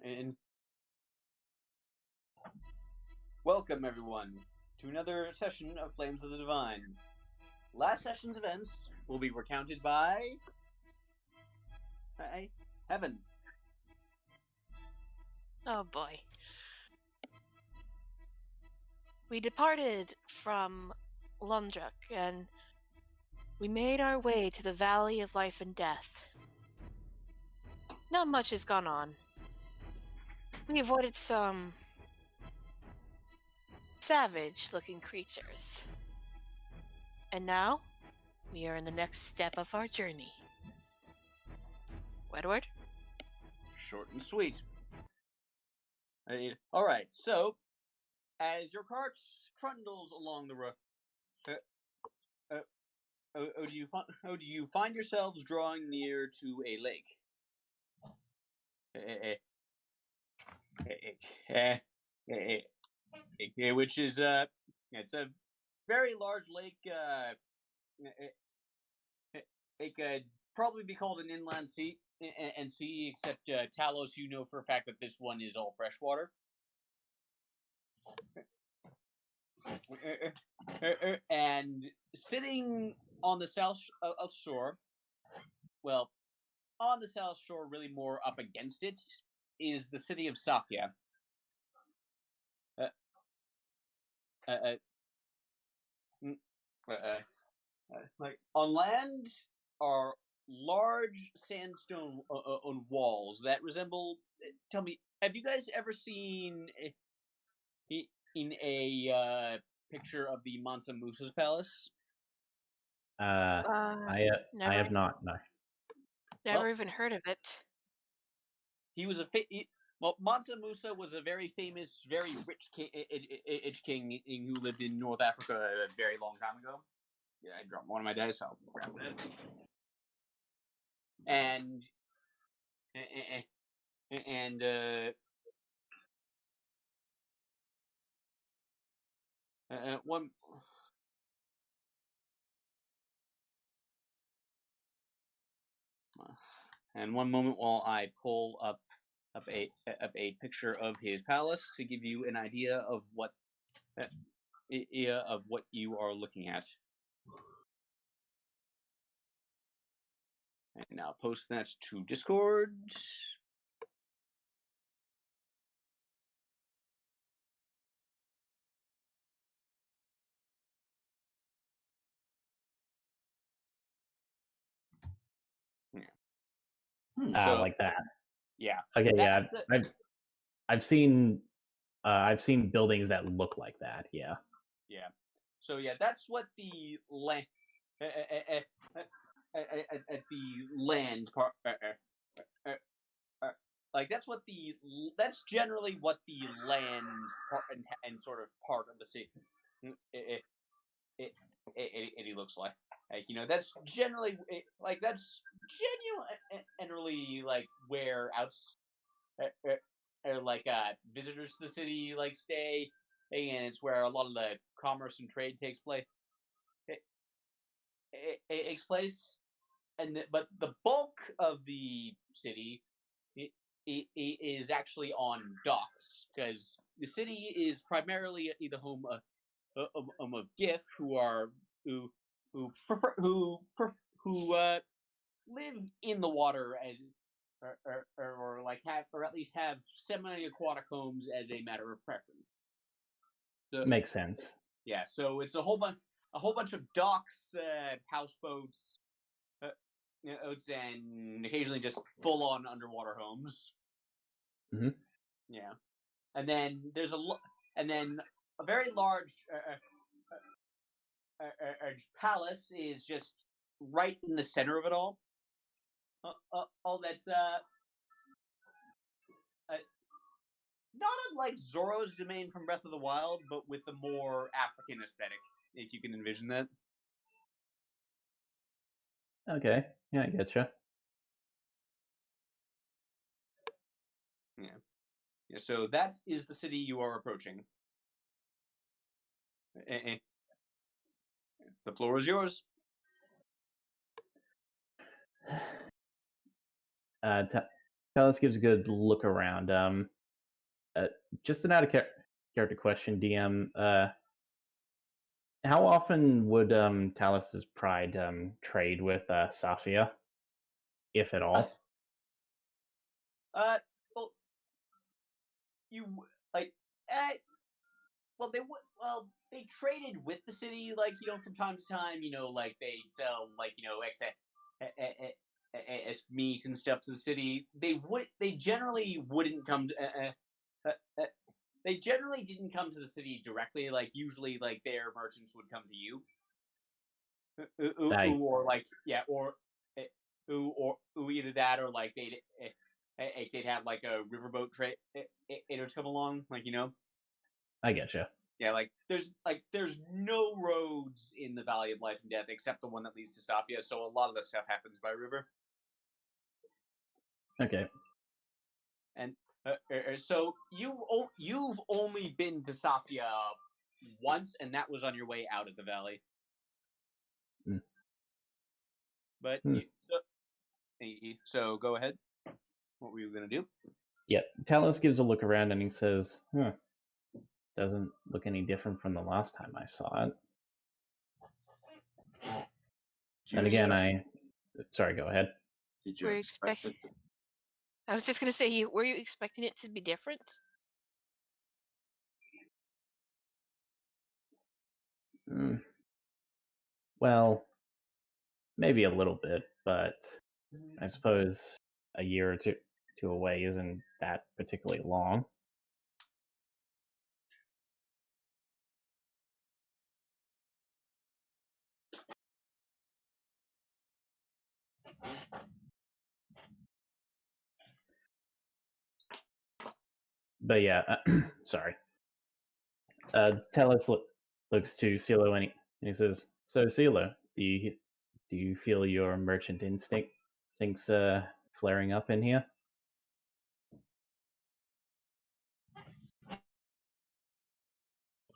And welcome everyone to another session of Flames of the Divine. Last session's events will be recounted by Heaven. Oh boy. We departed from Lundruk and we made our way to the Valley of Life and Death. Not much has gone on. We avoided some savage-looking creatures. And now, we are in the next step of our journey. Wedward? Short and sweet. All right, so as your cart trundles along the road, do you find yourselves drawing near to a lake? Which is it's a very large lake. It could probably be called an inland sea, except Talos, you know for a fact that this one is all freshwater. And sitting on the south shore, well, on the south shore, really more up against it, is the city of Sakya. Like on land are large sandstone on walls that resemble. Tell me, have you guys ever seen in a picture of the Mansa Musa's palace? I have not. No. Never even heard of it. He was well, Mansa Musa was a very famous, very rich king who lived in North Africa a very long time ago. Yeah, I dropped one of my dice. I'll grab that. And one. And one moment while I pull up a picture of his palace to give you an idea of what you are looking at. And now post that to Discord. So, like that. Yeah. Okay. Yeah. I've seen buildings that look like that. Yeah. Yeah. So yeah, that's what the land at the land part. Like that's generally what the land part and sort of part of the city. It looks like. Like, that's generally like that's generally like where visitors to the city like stay, and it's where a lot of the commerce and trade takes place. It takes place, but the bulk of the city it is actually on docks, because the city is primarily the home of Gif, who live in the water as or at least have semi-aquatic homes as a matter of preference. So, makes sense. Yeah, so it's a whole bunch of docks, houseboats, and occasionally just full-on underwater homes. Mm-hmm. Yeah, and then there's a very large palace is just right in the center of it all. That's not unlike Zorro's domain from Breath of the Wild, but with a more African aesthetic, if you can envision that. Okay, yeah, I getcha. Yeah, so that is the city you are approaching. The floor is yours. Talos gives a good look around. Just an out of character question, DM. How often would Talos's Pride trade with Safia, if at all? Uh, well, like, eh, well, they traded with the city, like, from time to time, like they'd sell, like, as meat and stuff to the city. They generally wouldn't come to, uh, uh, they generally didn't come to the city directly. Like, usually, like, their merchants would come to you, I or like, yeah, uh, or either that, or like they'd have like a riverboat trade, traders come along, like, I getcha. yeah, there's no roads in the Valley of Life and Death except the one that leads to Safia, so a lot of the stuff happens by river. Okay. And so you've only been to Safia once, and that was on your way out of the valley. Mm. But so go ahead. What were you gonna do? Yeah, Talos gives a look around and he says, doesn't look any different from the last time I saw it. And again, sorry, go ahead. Did you Were you expect it? I was just gonna say, were you expecting it to be different? Well, maybe a little bit, but I suppose a year or two away isn't that particularly long. But yeah, sorry. Talos looks to Silo and he says, "So Silo, do you feel your merchant instincts flaring up in here?"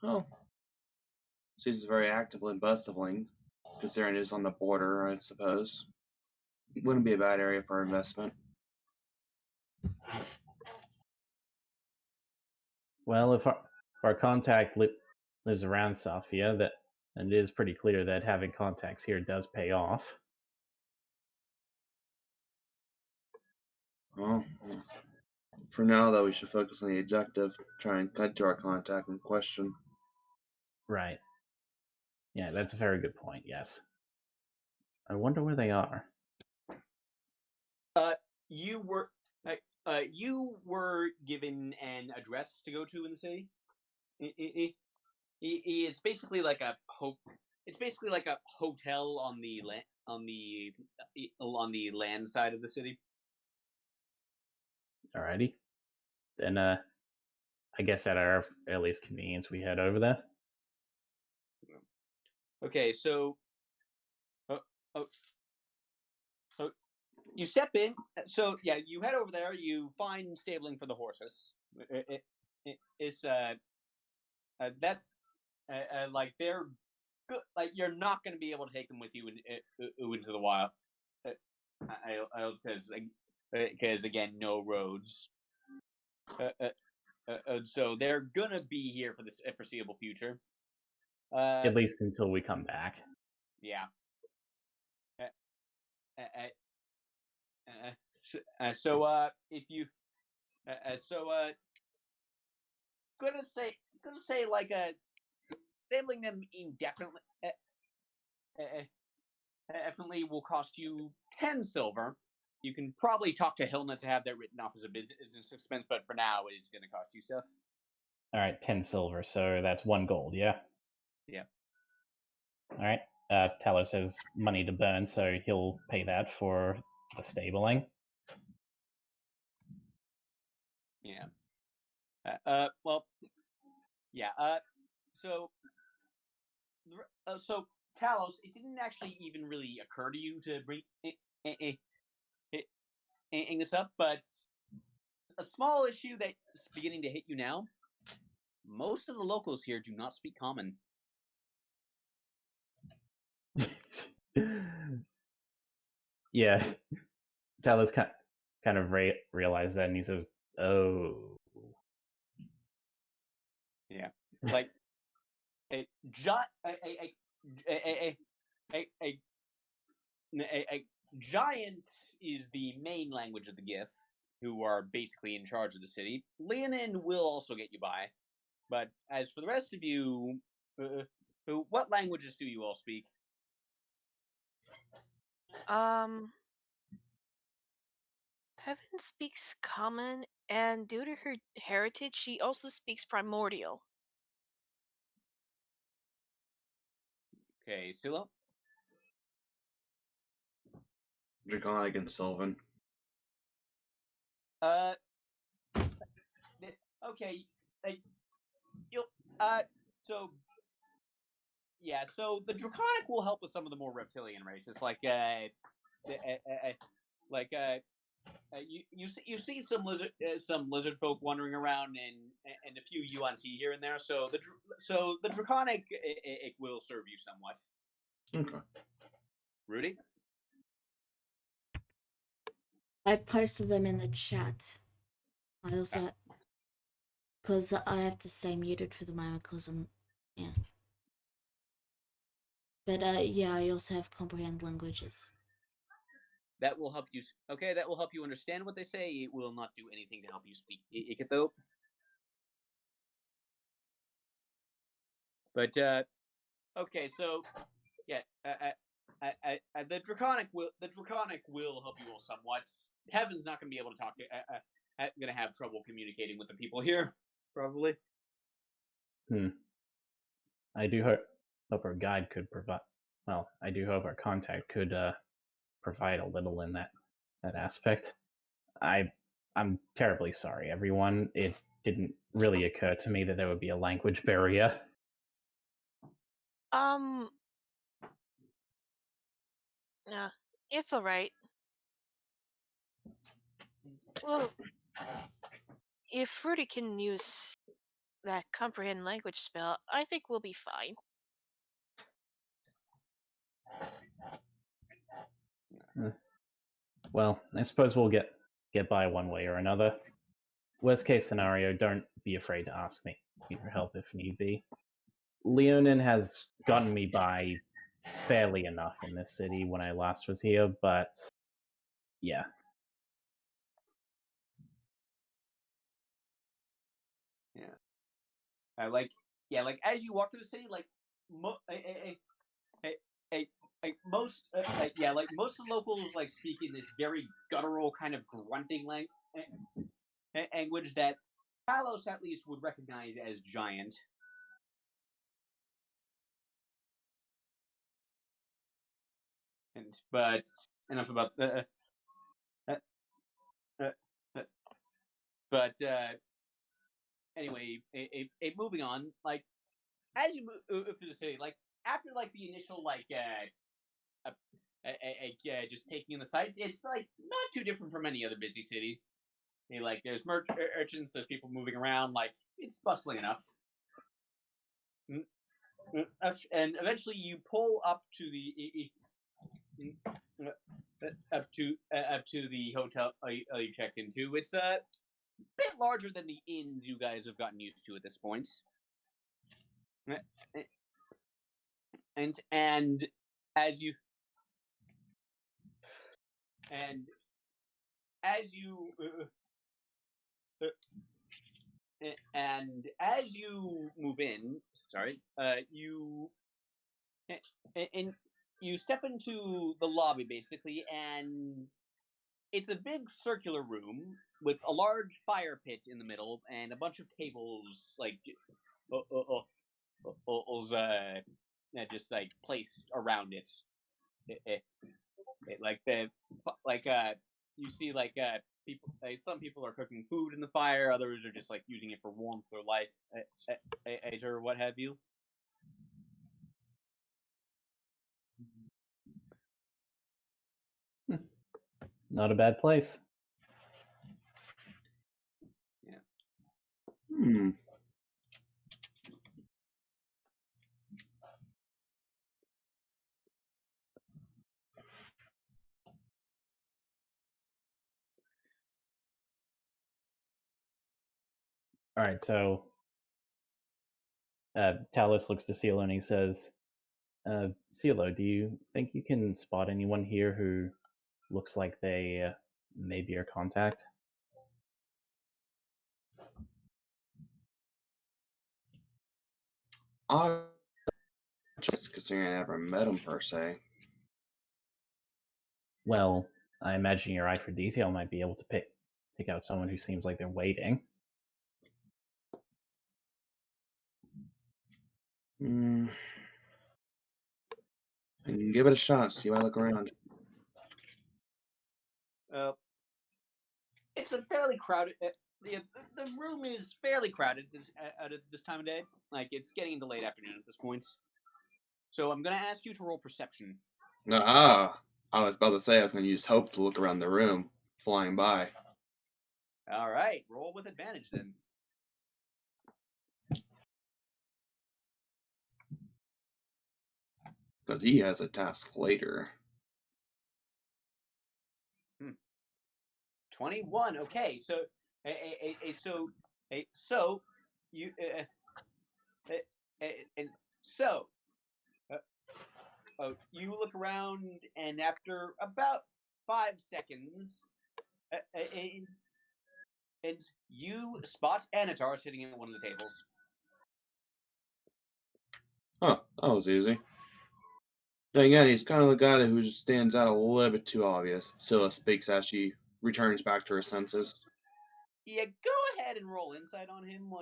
Well, seems very actively bustling, considering it's on the border, I suppose. It wouldn't be a bad area for investment. Well, if our contact lives around Safia, and it is pretty clear that having contacts here does pay off. Well, for now, though, we should focus on the objective, try and cut to our contact in question. Right. Yeah, that's a very good point, yes. I wonder where they are. You were given an address to go to in the city. It's basically like a hotel on the land side of the city. Alrighty. Then I guess at our earliest convenience we head over there. Okay, so you step in. So yeah, you head over there. You find stabling for the horses. It's that's like they're good. Like, you're not going to be able to take them with you into the wild. Because again, no roads. So they're gonna be here for the foreseeable future. At least until we come back. Yeah. So if you gonna say like stabling them indefinitely definitely will cost you 10 silver. You can probably talk to Hilna to have that written off as a business expense, but for now it is gonna cost you stuff. All right, 10 silver, so that's 1 gold, yeah? Yeah. All right. Talos has money to burn, so he'll pay that for the stabling. Yeah. Well, yeah. So Talos, it didn't actually even really occur to you to bring this up, but a small issue that's beginning to hit you now. Most of the locals here do not speak common. Yeah. Talos kind kind of realizes that, and he says, "Oh, Yeah, like a a, a giant is the main language of the Gith, who are basically in charge of the city. Leonin will also get you by, but as for the rest of you, what languages do you all speak? Heaven speaks Common, and due to her heritage, she also speaks Primordial. Okay, Silo. Draconic and Sylvan. Uh, okay, you'll so yeah, so the Draconic will help with some of the more reptilian races, like like you see some lizard folk wandering around, and a few UNT here and there. So the Draconic it will serve you somewhat. Okay. Rudy. I posted them in the chat. I also, because I have to stay muted for the moment because yeah. But yeah, I also have comprehend languages. That will help you. Okay, that will help you understand what they say. It will not do anything to help you speak it though. But okay, so yeah, the Draconic will help you all somewhat. Heaven's not going to be able to talk to. Going to have trouble communicating with the people here, probably. I do hope our guide could provide. Well, I do hope our contact could provide a little in that aspect. I'm terribly sorry, everyone. It didn't really occur to me that there would be a language barrier. Yeah, it's all right. Well, if Rudy can use that comprehend language spell, I think we'll be fine. Well, I suppose we'll get by one way or another. Worst case scenario, don't be afraid to ask me for help if need be. Leonin has gotten me by fairly enough in this city when I last was here, but yeah. Yeah. Like as you walk through the city, like most most of the locals like speak in this very guttural kind of grunting language that Talos at least would recognize as giant. But enough about but anyway, moving on. Like as you move through the city, like after like the initial like just taking in the sights, it's like not too different from any other busy city. Like there's urchins, there's people moving around, like it's bustling enough. And eventually you pull up to the up to the hotel you checked into. It's a bit larger than the inns you guys have gotten used to at this point. And as you move in, you step into the lobby basically, and it's a big circular room with a large fire pit in the middle and a bunch of tables like just like placed around it. You see people, some people are cooking food in the fire, others are just like using it for warmth or light or what have you. Not a bad place. Hmm. All right, so Talus looks to Cielo and he says, Cielo, do you think you can spot anyone here who looks like they may be your contact? Just considering I never met him per se. Well, I imagine your eye for detail might be able to pick out someone who seems like they're waiting. I can give it a shot, see if I look around. It's a fairly crowded. The room is fairly crowded at this time of day. Like it's getting into late afternoon at this point. So I'm gonna ask you to roll perception. Ah, I was about to say I was going to use hope to look around the room, flying by. All right, roll with advantage then. Because he has a task later. 21. Okay, so you and so you look around, and after about 5 seconds, and you spot Anatar sitting at one of the tables. Huh, that was easy. Then again, he's kind of the guy who just stands out a little bit too obvious. Scylla speaks as she returns back to her senses. Yeah, go ahead and roll insight on him,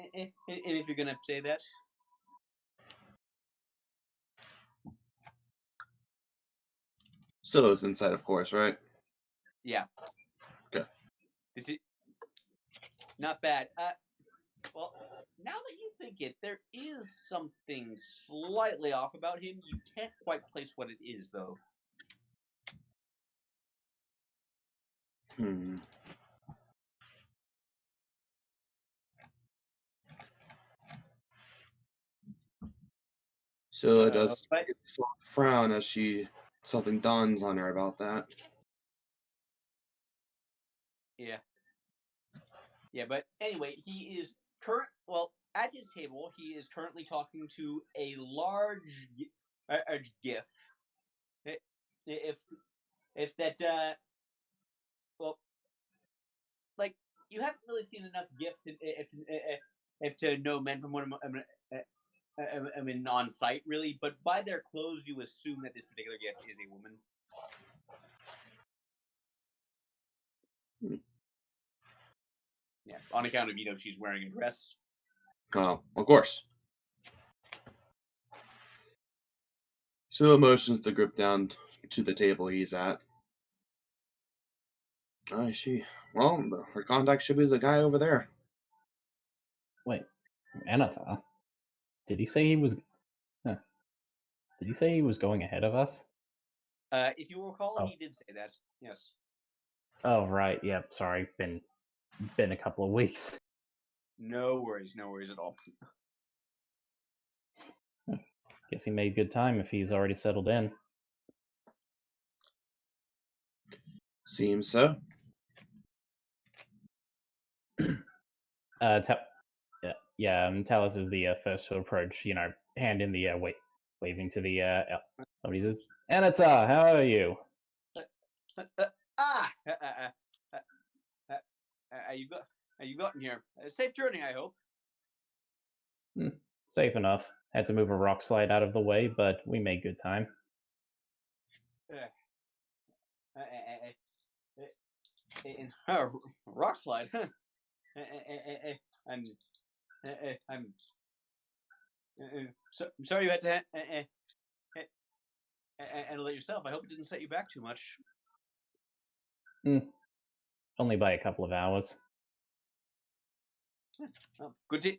and if you're gonna say that. Scylla's inside, of course, right? Yeah. Okay. This is not bad. Well, now that you think it, there is something slightly off about him. You can't quite place what it is, though. Scylla does frown as something dawns on her about that. Yeah. Yeah, but anyway, he is at his table, he is currently talking to a large GIF. If that like you haven't really seen enough GIF if to know men from one of I mean on site really, but by their clothes you assume that this particular GIF is a woman. Yeah, on account of she's wearing a dress. Oh, of course. Scylla motions the group down to the table he's at. I see. Well, her contact should be the guy over there. Wait, Anatar? Did he say he was? Huh. Did he say he was going ahead of us? If you recall, he did say that. Yes. Oh right, yeah. Sorry, been a couple of weeks. No worries at all. Guess he made good time if he's already settled in. Seems so. Talus is the first to approach. Hand in the waving to the somebody says, Anatar, how are you? You gotten here? Safe journey, I hope. Safe enough. Had to move a rock slide out of the way, but we made good time. Rock slide. I'm sorry you had to handle it yourself. I hope it didn't set you back too much. Only by a couple of hours. Oh, good to.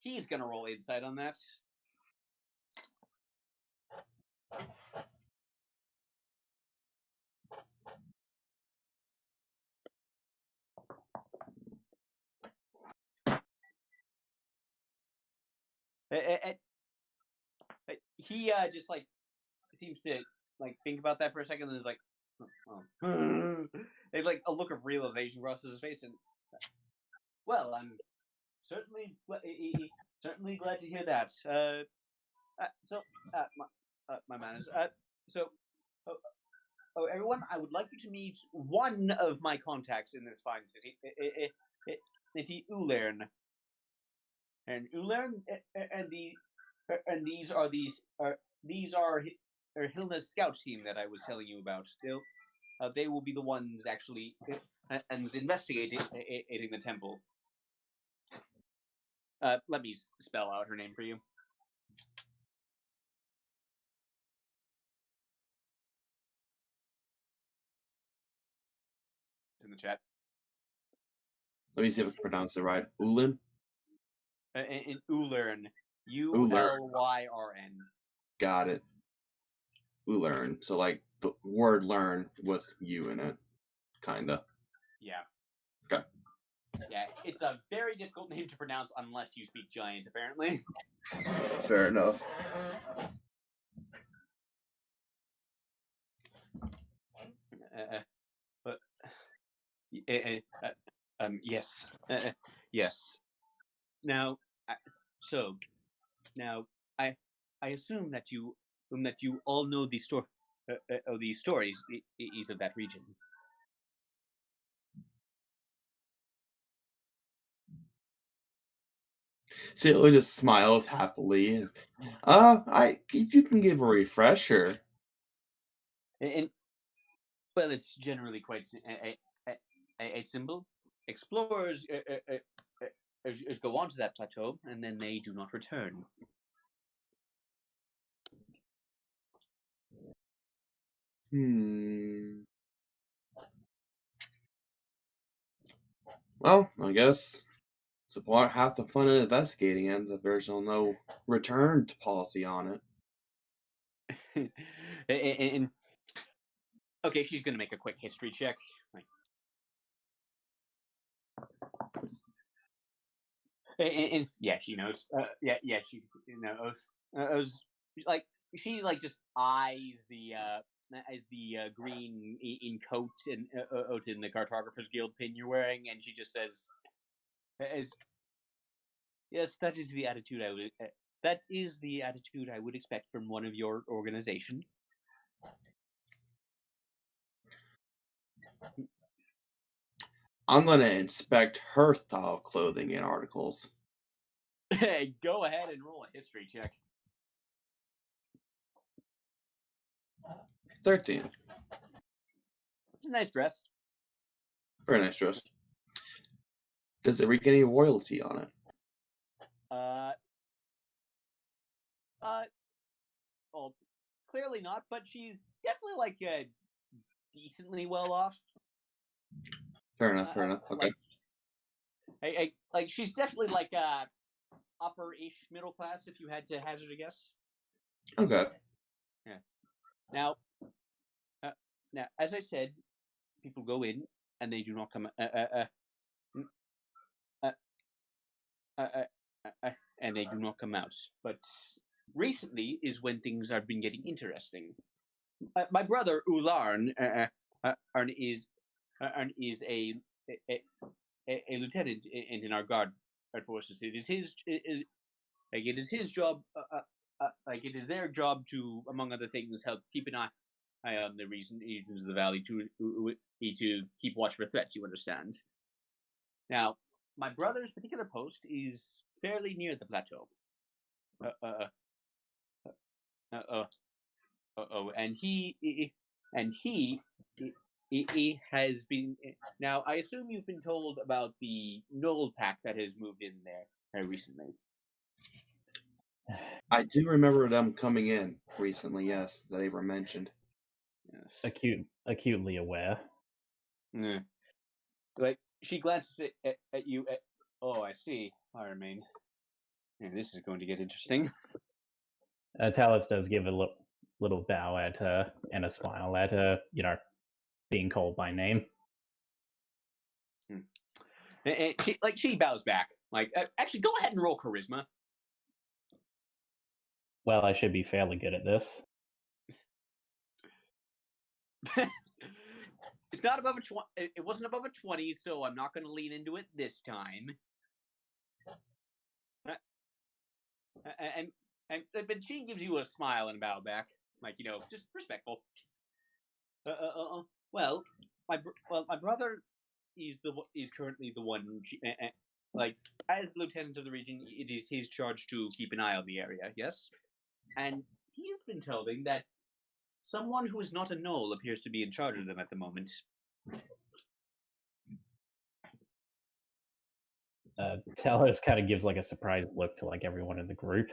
He's gonna roll insight on that. He just seems to think about that for a second, and is like, oh. They like a look of realization crosses his face, and well, I'm certainly certainly glad to hear that. My manners. So, oh, everyone, I would like you to meet one of my contacts in this fine city, Ulern. And Ulern, and these are Hilna's scout team that I was telling you about. They will be the ones actually and investigating the temple. Let me spell out her name for you. It's in the chat. Let me see if I can pronounce it right. Ulin? In Ulern. Ulyrn. Got it. Ulern. So like the word learn with U in it. Kinda. Yeah. Okay. Yeah, it's a very difficult name to pronounce unless you speak Giant, apparently. Fair enough. Yes. Yes. Now, I assume that you all know the of the stories of that region. Celia just smiles happily. If you can give a refresher. And well, it's generally quite a symbol. Explorers go onto that plateau, and then they do not return. Well, I guess half the fun of investigating ends if there's no return policy on it. and okay, she's gonna make a quick history check. And yeah, she knows. She knows. Like she just eyes the green in coat and out in the Cartographers Guild pin you're wearing, and she just says, "Yes, that is the attitude I would. That is the attitude I would expect from one of your organization." I'm gonna inspect her style of clothing and articles. Go ahead and roll a history check. 13. It's a nice dress. Very nice dress. Does it reek any royalty on it? Well, clearly not, but she's definitely like decently well off. Fair enough. Okay. Like she's definitely like upper-ish middle class, if you had to hazard a guess. Okay. Yeah. Now, as I said, people go in and they do not come. And they do not come out. But recently is when things have been getting interesting. My brother Ularn is a lieutenant in our guard forces. It is his job. It is their job to, among other things, help keep an eye on the regions of the valley to keep watch for threats. You understand? Now, my brother's particular post is fairly near the plateau. And he has been. Now, I assume you've been told about the Knoll pack that has moved in there recently. I do remember them coming in recently. Yes, they were mentioned. Yes. Acutely aware. Yeah. Like she glances at you. Oh, I see. I remain. Yeah, this is going to get interesting. Talus does give a little bow at her and a smile at her, being called by name. And she bows back. Actually, go ahead and roll charisma. Well, I should be fairly good at this. It's not above a 20. It wasn't above a 20, so I'm not going to lean into it this time. But she gives you a smile and a bow back, like just respectful. Well, my brother is currently the one. Like, as lieutenant of the region, it is his charge to keep an eye on the area. Yes, and he has been telling that someone who is not a gnoll appears to be in charge of them at the moment. Talos kind of gives like a surprised look to like everyone in the group.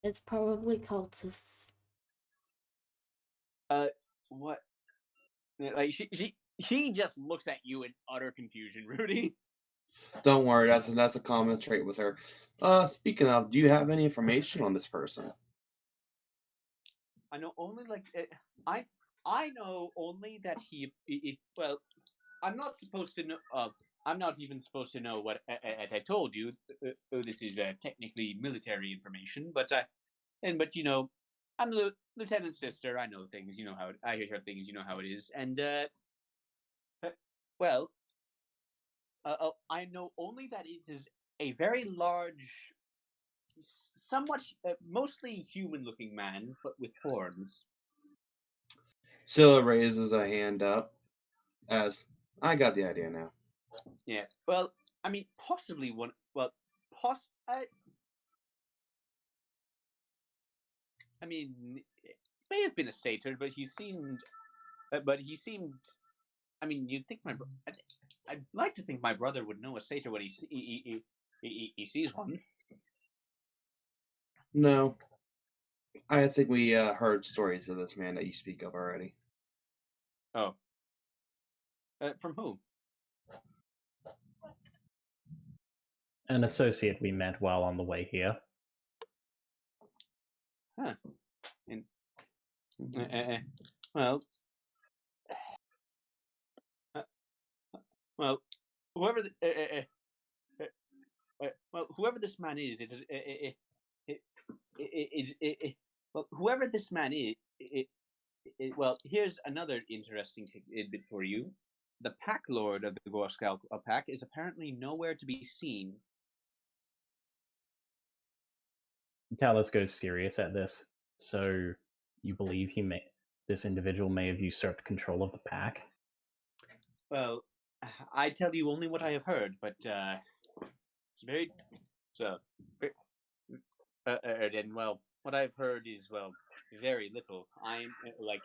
It's probably cultists. What? Like she just looks at you in utter confusion, Rudy. Don't worry, that's a common trait with her. Speaking of, do you have any information on this person? I know only I know only that he well, I'm not supposed to know. I'm not even supposed to know what I told you. This is technically military information, but I'm the lieutenant's sister. I know things. You know how I hear things. You know how it is. And well, I know only that it is a very large, somewhat mostly human-looking man, but with horns. Scylla raises a hand up as I got the idea now. Yeah. Well, I mean, possibly one. Well, I mean, it may have been a satyr, but he seemed. I mean, you'd think I'd like to think my brother would know a satyr when he sees one. No, I think we heard stories of this man that you speak of already. Oh. From who? An associate we met while on the way here. Huh. And, well, whoever whoever this man is, whoever this man is, well, here's another interesting tidbit for you. The Pack Lord of the Gorskal Pack is apparently nowhere to be seen. Talos goes serious at this. So you believe this individual may have usurped control of the pack? Well, I tell you only what I have heard, but it's very and well, what I've heard is very little. I'm like,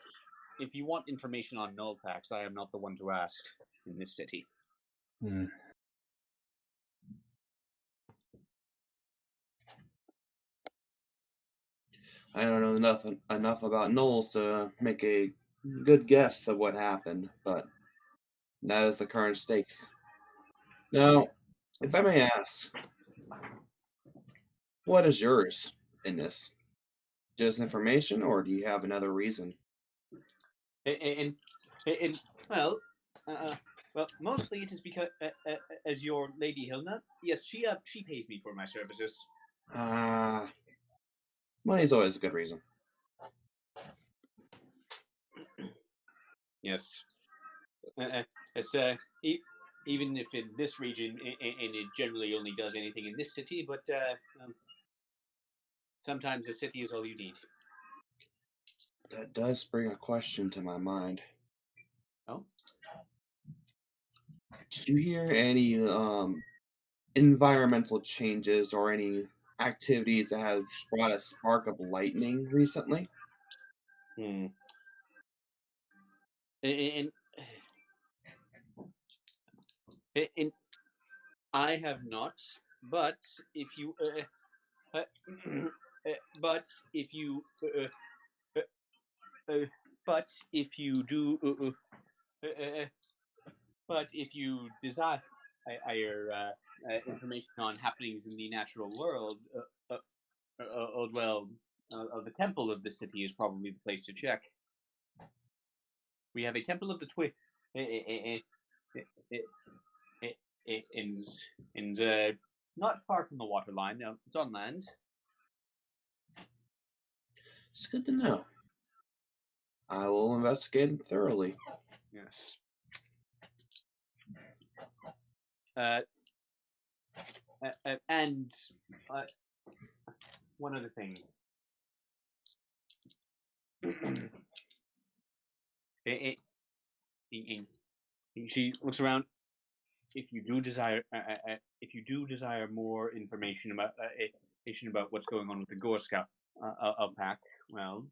if you want information on null packs, I am not the one to ask in this city. Hmm. I don't know enough about Knowles to make a good guess of what happened, but that is the current stakes. Now, if I may ask, what is yours in this? Just information, or do you have another reason? And well, mostly it is because as your Lady Hilna, yes, she pays me for my services. Money's always a good reason. Yes. It's even if in this region, and it generally only does anything in this city, but sometimes a city is all you need. That does bring a question to my mind. Oh? Did you hear any environmental changes or any activities that have brought a spark of lightning recently? And I have not, but if you but if you do but if you desire information on happenings in the natural world, the temple of the city is probably the place to check. We have a temple of the not far from the waterline. It's on land. It's good to know. I will investigate it thoroughly. Yes. And one other thing. She looks around. If you do desire more information about what's going on with the Gore Scout pack, well,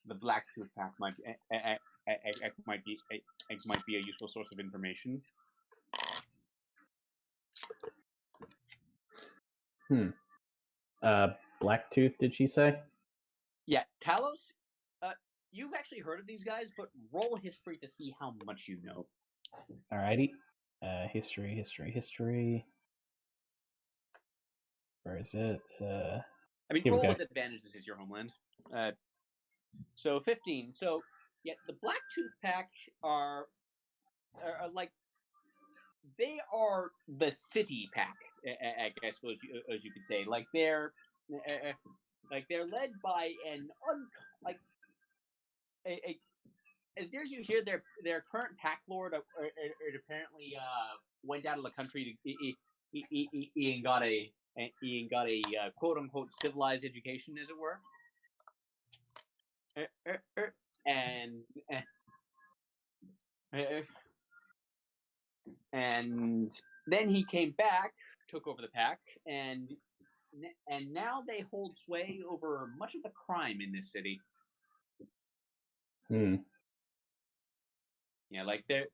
the Blacktooth pack might be a useful source of information. Blacktooth, did she say? Yeah, Talos. You've actually heard of these guys, but roll history to see how much you know. Alrighty. History. Where is it? I mean, here we roll go. with advantage. This is your homeland. So 15. So yeah, the Blacktooth pack are like they are the city pack. I suppose as you could say, like they're led by an as near as you hear, their current pack lord apparently went out of the country to and got a quote unquote civilized education, as it were, and then he came back, took over the pack, and now they hold sway over much of the crime in this city. Yeah, like they're,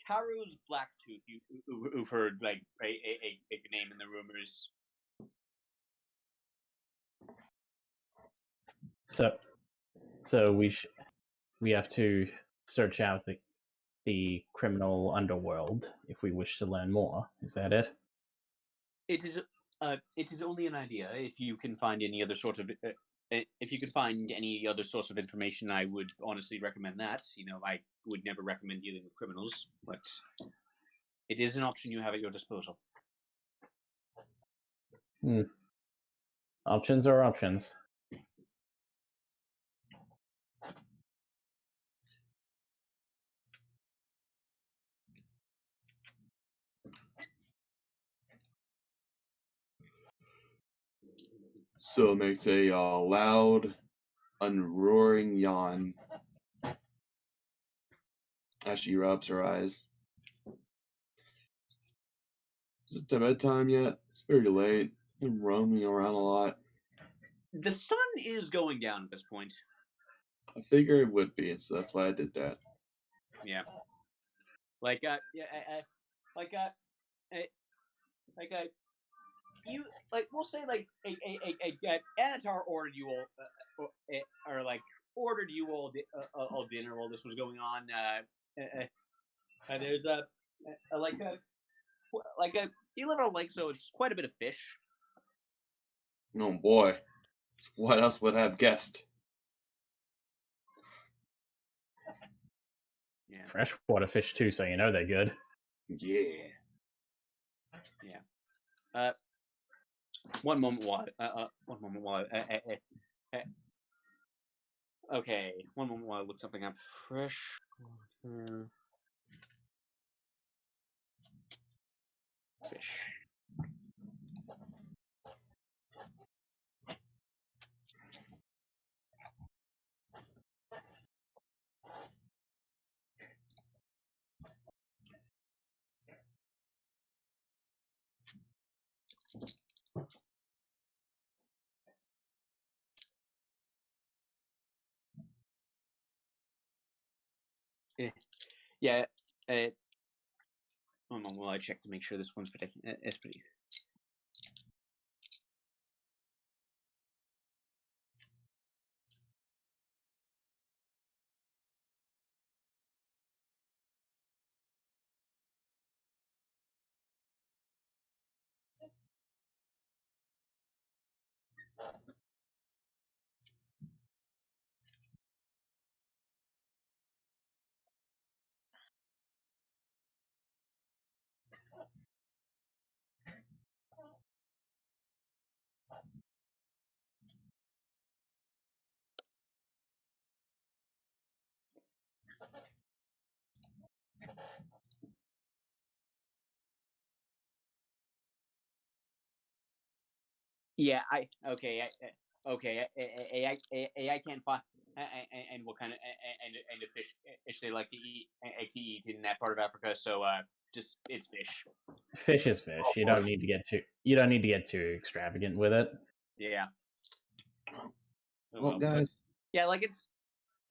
Karu's Blacktooth. You've heard like a big name in the rumors. So we have to search out the criminal underworld if we wish to learn more. Is that it? It is only an idea. If you can find any other sort of if you could find any other source of information, I would honestly recommend that. I would never recommend dealing with criminals, but it is an option you have at your disposal. Options are options. So it makes a loud, unroaring yawn as she rubs her eyes. Is it bedtime yet? It's very late. I'm roaming around a lot. The sun is going down at this point. I figure it would be, so that's why I did that. Yeah. You we'll say Anatar ordered you all all dinner while this was going on. There's you live on a lake, so it's quite a bit of fish. Oh boy, what else would I have guessed? Yeah. Freshwater fish too, so you know they're good. Yeah. One moment while okay. One moment while I look something up. Freshwater fish. Yeah. One moment while I check to make sure this one's pretty. It's pretty. Yeah, I can't find and what kind of and the fish they like to eat in that part of Africa. So just it's fish. Fish is fish. You don't need to get too extravagant with it. Yeah. Well, But guys, yeah, like it's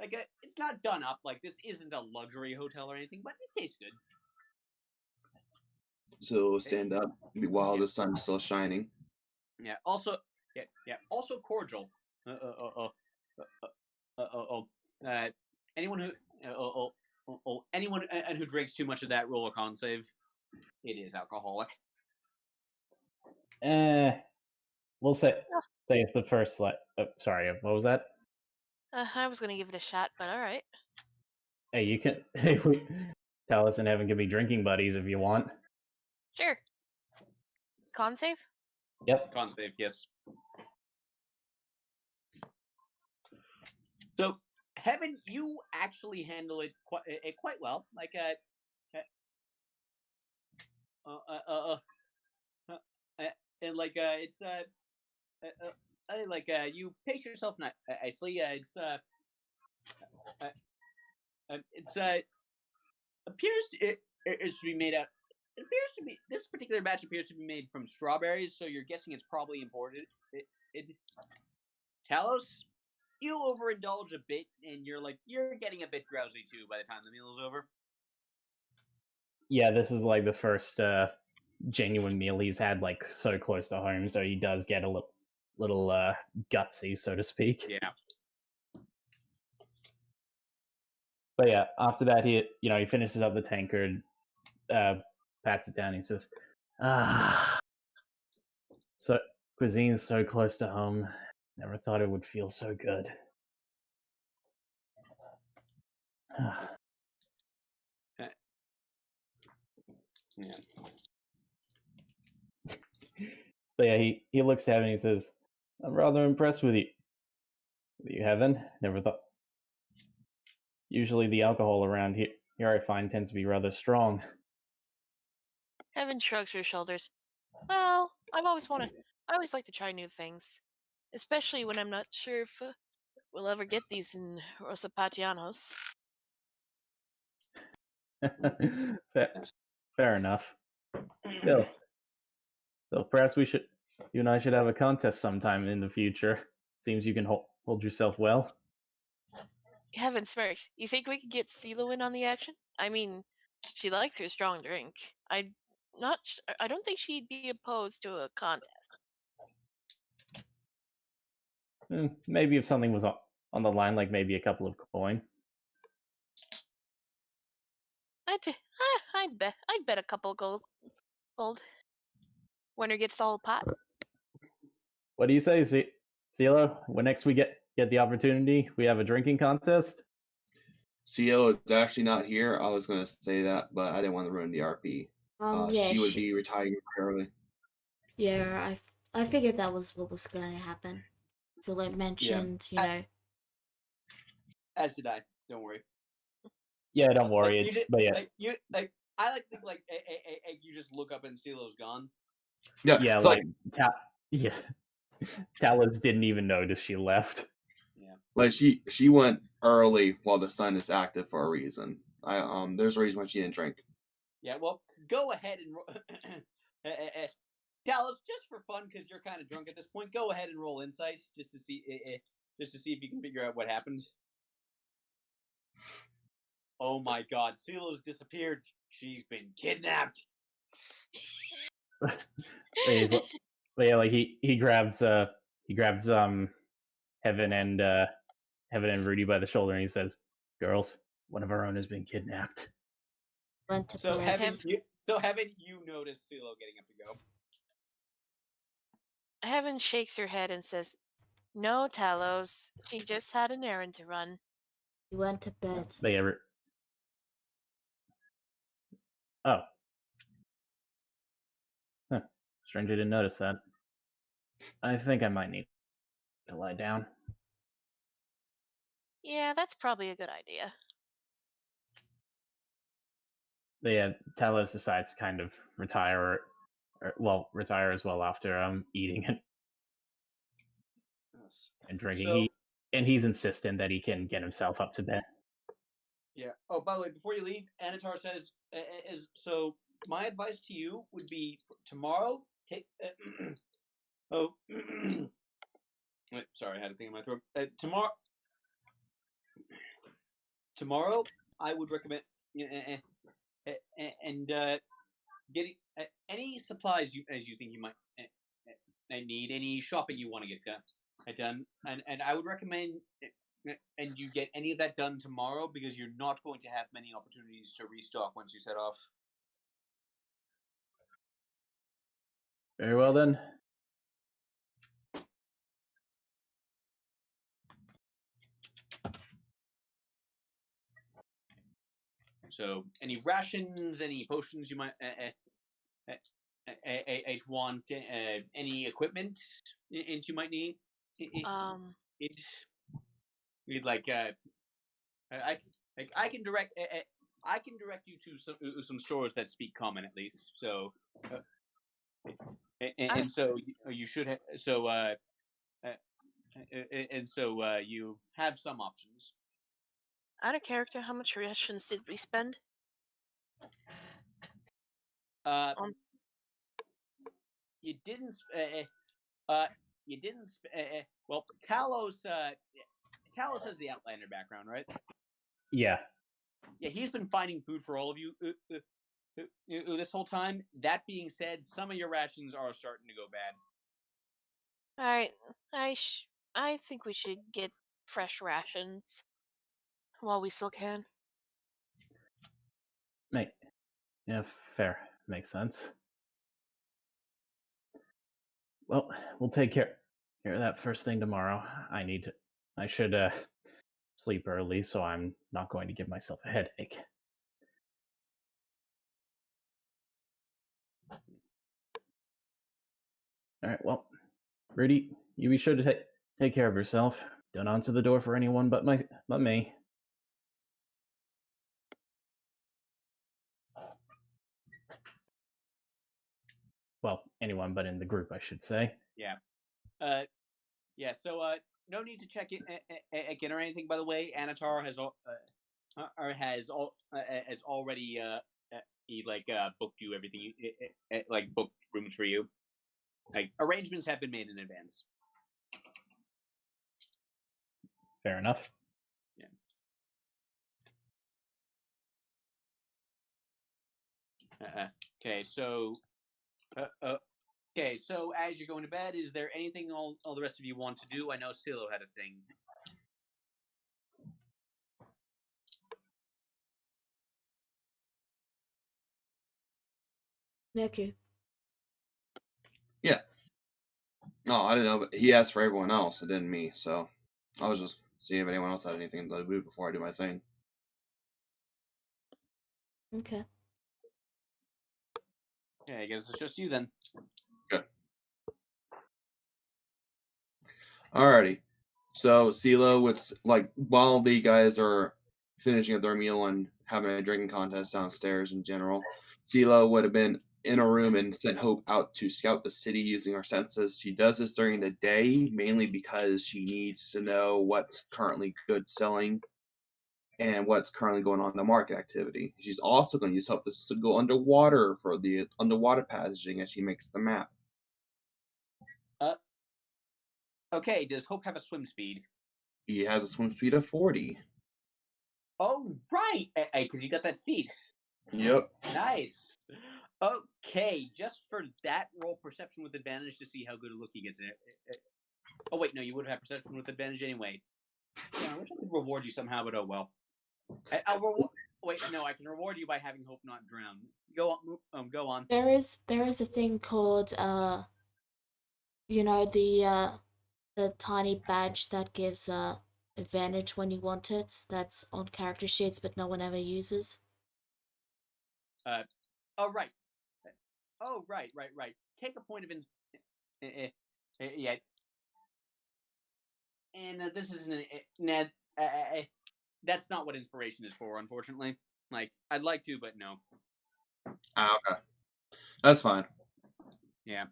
it's not done up. Like this isn't a luxury hotel or anything, but it tastes good. so stand up while Yeah. the sun's still shining. Yeah. Also, Also cordial. Anyone who anyone who drinks too much of that roll a con save. It is alcoholic. We'll say it's the first sorry, what was that? I was gonna give it a shot, but all right. Hey, you can tell us and Evan can be drinking buddies if you want. Sure. Con save? Yep. Con save, yes. So, Heaven, you actually handle it quite well. Like and like it's like you pace yourself nicely. It's appears it should be made out. It appears to be this particular batch appears to be made from strawberries, so you're guessing it's probably imported. Talos, you overindulge a bit, and you're getting a bit drowsy too by the time the meal is over. Yeah, this is like the first genuine meal he's had like so close to home, so he does get a little gutsy, so to speak. Yeah. But yeah, after that he finishes up the tankard, pats it down, he says, so cuisine's so close to home. Never thought it would feel so good. Yeah. But yeah, he looks at Heaven and he says, I'm rather impressed with you, Heaven. Never thought. Usually the alcohol around here I find tends to be rather strong. Heaven shrugs her shoulders. Well, I always like to try new things, especially when I'm not sure if we'll ever get these in Rosapatianos. Fair enough. Still, perhaps you and I should have a contest sometime in the future. Seems you can hold yourself well. Heaven smirks. You think we could get CeeLo in on the action? I mean, she likes her strong drink. I don't think she'd be opposed to a contest. Maybe if something was on the line, like maybe a couple of coin. I'd bet a couple gold. Winner gets the whole pot. What do you say, CeeLo? When next we get the opportunity, we have a drinking contest? CO is actually not here. I was going to say that, but I didn't want to ruin the RP. Yeah, she would be retiring early. Yeah, I figured that was what was going to happen. So like mentioned, As did I. Don't worry. Yeah, don't worry. But yeah, I like to think you just look up and CeeLo's gone. Yeah, like Talos didn't even notice she left. Yeah. Like she went early while the sun is active for a reason. There's a reason why she didn't drink. Yeah, well, go ahead and Talos, just for fun, because you're kind of drunk at this point. Go ahead and roll insights just to see if you can figure out what happened. Oh my God, CeeLo's disappeared. She's been kidnapped. But yeah, like he grabs Heaven and Rudy by the shoulder and he says, "Girls, one of our own has been kidnapped." So Heaven, you notice CeeLo getting up to go. Heaven shakes her head and says, "No, Talos. She just had an errand to run." He went to bed. But yeah, oh. Huh. Stranger didn't notice that. I think I might need to lie down. Yeah, that's probably a good idea. But yeah, Talos decides to kind of retire as well after eating and drinking. So, He's insistent that he can get himself up to bed. yeah. Oh, by the way, before you leave, Anatar says, so my advice to you would be tomorrow, take, oh, wait, sorry, I had a thing in my throat. Tomorrow, I would recommend, and getting any supplies as you think you might need, any shopping you want to get done, and I would recommend and you get any of that done tomorrow because you're not going to have many opportunities to restock once you set off. Very well then. So, any rations, any potions you might want, any equipment you might need. We'd like I can direct you to some stores that speak common at least. So, and so you should you have some options. Out of character, how much rations did we spend? You didn't. You didn't. Well, Talos. Talos has the Outlander background, right? Yeah. Yeah, he's been finding food for all of you this whole time. That being said, some of your rations are starting to go bad. All right, I think we should get fresh rations while we still can. Yeah, fair. Makes sense. Well, we'll take care of that first thing tomorrow. I should sleep early, so I'm not going to give myself a headache. All right, well, Rudy, you be sure to take care of yourself. Don't answer the door for anyone but me. Well, anyone but in the group, I should say. Yeah. Yeah. So, no need to check it again or anything. By the way, Anatar has already he booked you everything. Like booked rooms for you. Like arrangements have been made in advance. Fair enough. Yeah. Okay. So. Okay, so as you're going to bed, is there anything all the rest of you want to do? I know Silo had a thing. Neku. Yeah. No, I didn't know, but he asked for everyone else. It didn't me, so I was just seeing if anyone else had anything to do before I do my thing. Okay. Yeah, I guess it's just you then. Good. Alrighty. So Silo, it's like while the guys are finishing up their meal and having a drinking contest downstairs in general, Silo would have been in a room and sent Hope out to scout the city using her senses. She does this during the day, mainly because she needs to know what's currently good selling and what's currently going on in the market activity. She's also going to use Hope to go underwater for the underwater passaging as she makes the map. Okay, does Hope have a swim speed? He has a swim speed of 40. Oh, right! Because you got that feat. Yep. Nice. Okay, just for that, roll perception with advantage to see how good a look he gets. Oh, wait, no, you would have perception with advantage anyway. Yeah, I wish I could reward you somehow, but oh well. I'll reward. Wait, no, I can reward you by having Hope not drown. Go on. Go on. There is a thing called the tiny badge that gives advantage when you want it. That's on character sheets, but no one ever uses. Oh right. Oh right. Take a point of yeah. And this isn't Ned. That's not what inspiration is for, unfortunately. Like I'd like to, but no. Okay. That's fine. Yeah.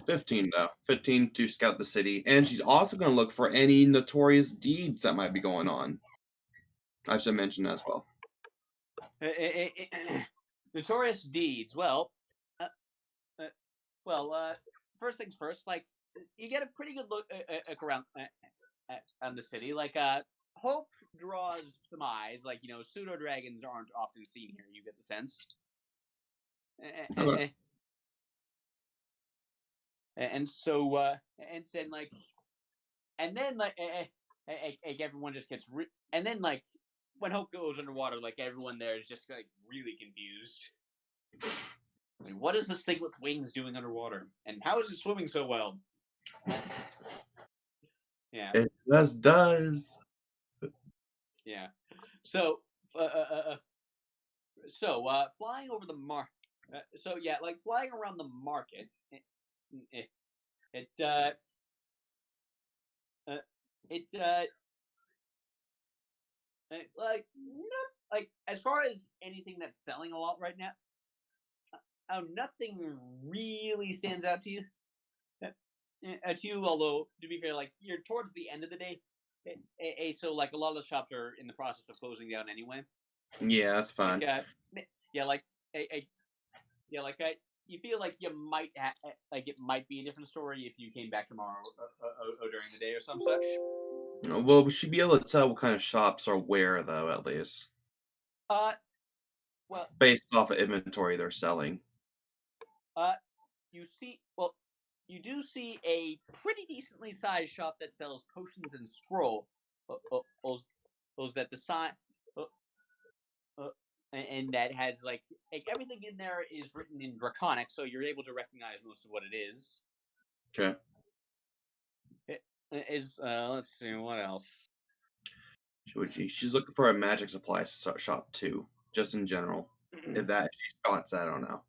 15 though. 15 to scout the city, and she's also going to look for any notorious deeds that might be going on. I should mention as well. Notorious deeds. Well, first things first. Like, you get a pretty good look around on the city. Like, Hope draws some eyes. Like, pseudo dragons aren't often seen here. You get the sense. Okay. And so, and then like, everyone just gets and then like when Hope goes underwater, like everyone there is just like really confused. Like, what is this thing with wings doing underwater? And how is it swimming so well? Yeah. It just does. Yeah. So, flying over the like flying around the market. Like not like as far as anything that's selling a lot right now. Nothing really stands out to you. To you, although to be fair, like you're towards the end of the day, so like a lot of the shops are in the process of closing down anyway. Yeah, that's fine. You feel like you might like it might be a different story if you came back tomorrow or during the day or some such. Well, we should be able to tell what kind of shops are where, though, at least. Well, based off of inventory they're selling. You do see a pretty decently sized shop that sells potions and scrolls that the sign and that has like everything in there is written in Draconic, so you're able to recognize most of what it is. Okay. It is let's see what else. She's looking for a magic supply shop too, just in general. If she spots that, I don't know.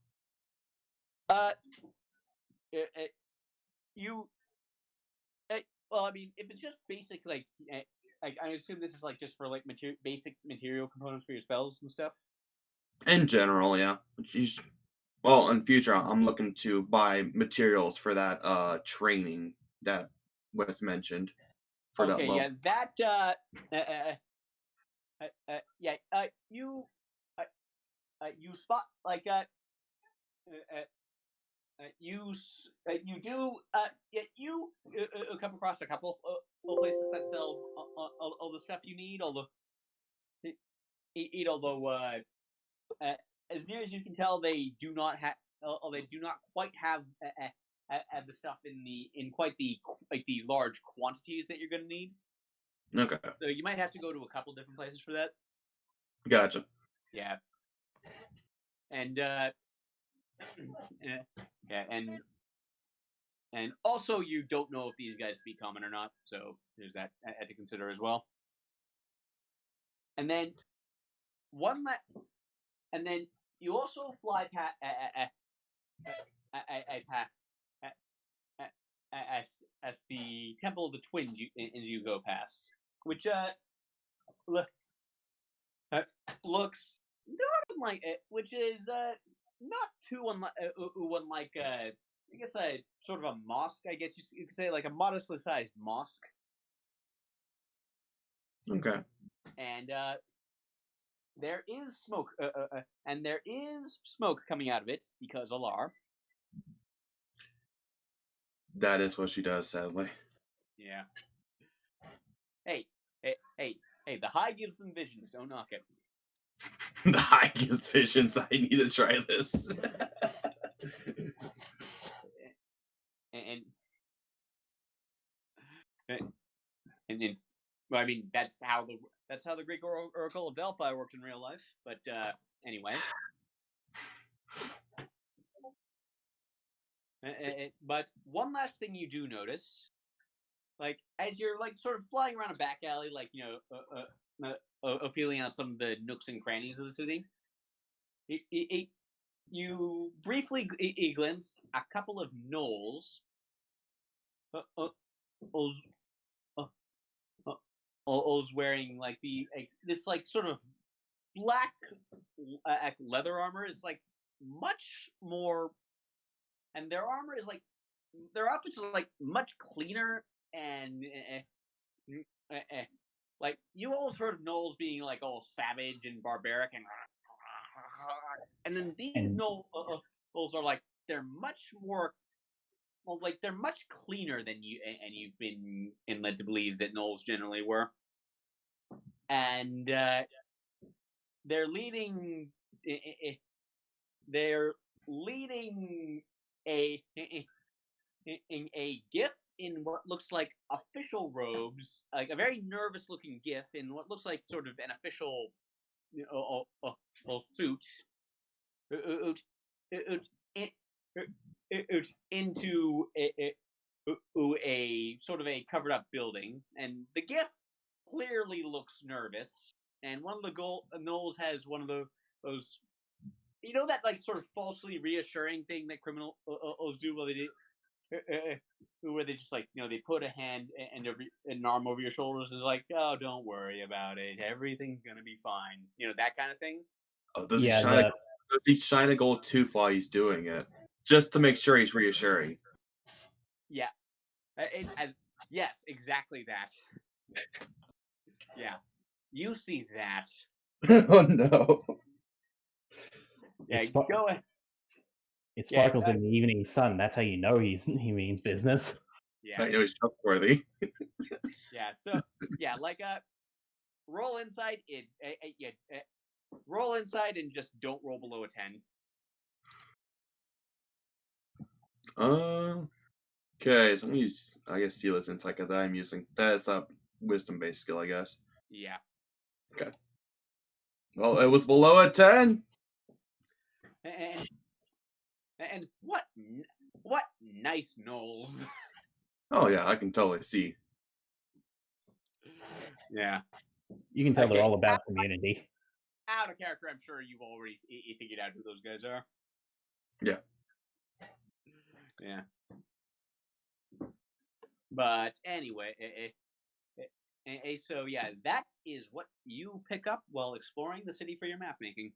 Well, I mean, if it's just basic, like I assume this is like just for like basic material components for your spells and stuff. In general, yeah. In future, I'm looking to buy materials for that training that was mentioned for that level. Yeah, you spot like you come across a couple of places that sell all the stuff you need. Although as near as you can tell, they do not quite have the stuff in quite the large quantities that you're going to need. Okay. So you might have to go to a couple different places for that. Gotcha. Yeah. And and also you don't know if these guys speak common or not, so there's that to consider as well. And then you also fly past as the Temple of the Twins you go past, which looks not unlike it, which is not too unlike I guess a sort of a mosque. I guess you could say like a modestly sized mosque. Okay. And there is smoke, and there is smoke coming out of it because Alar. That is what she does, sadly. Yeah. Hey! The high gives them visions. Don't knock it. The high gives visions. I need to try this. and I mean that's how the Greek Oracle of Delphi worked in real life. But anyway. But one last thing you do notice, like as you're like sort of flying around a back alley, like feeling out some of the nooks and crannies of the city, you briefly glimpse a couple of gnolls. Wearing like this like sort of black leather armor is like much more, and their armor is like their outfits are like much cleaner and like you always heard of gnolls being like all savage and barbaric and then these And gnolls are like they're much more well like they're much cleaner than you and you've been led to believe that gnolls generally were and they're leading they're leading a a gif in what looks like official robes, like a very nervous looking gif in what looks like sort of an official suit into a sort of a covered up building, and the gif clearly looks nervous. And one of the gnolls has one of those you know that like sort of falsely reassuring thing that criminals do while they do where they just like they put a hand and an arm over your shoulders and like oh don't worry about it everything's gonna be fine that kind of thing. Oh, does yeah, he shine a gold tooth while he's doing it, just to make sure he's reassuring? Yeah, yes, exactly that. Yeah, you see that. Oh no! Yeah, It's go ahead. it sparkles in the evening sun. That's how you know he means business. Yeah, I know he's trustworthy. yeah. So yeah, like roll inside. It's roll inside and just don't roll below a 10. Okay, so I'm gonna use I guess Sealess Insight that I'm using. That's a wisdom based skill, I guess. Yeah. Okay. Well, it was below a 10. And what nice gnolls. Oh yeah, I can totally see. Yeah. You can tell Okay. they're all about community. Out of character, I'm sure you've already figured out who those guys are. Yeah. Yeah. But anyway, so yeah, that is what you pick up while exploring the city for your map making.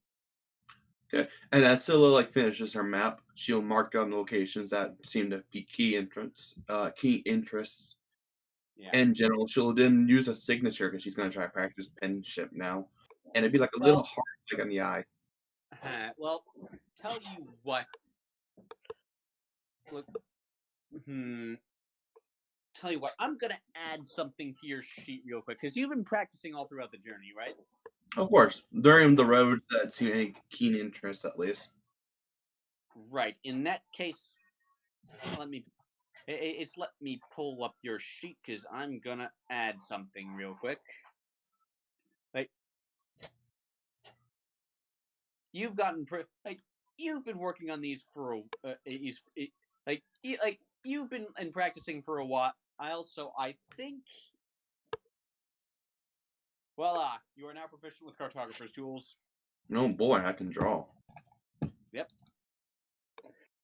Okay, and as Scylla like finishes her map, she'll mark down the locations that seem to be key interests. Yeah. In general, she'll then use a signature because she's going to try to practice penmanship now, and it'd be like a little hard, like on the eye. Well, tell you what. Look, tell you what, I'm gonna add something to your sheet real quick because you've been practicing all throughout the journey, right? Of course, during the roads that seem any keen interest, at least. Right. In that case, let me pull up your sheet because I'm gonna add something real quick. Like you've gotten you've been working on these for you've been practicing for a while. So I think voila, you are now proficient with cartographer's tools. Oh boy, I can draw. Yep.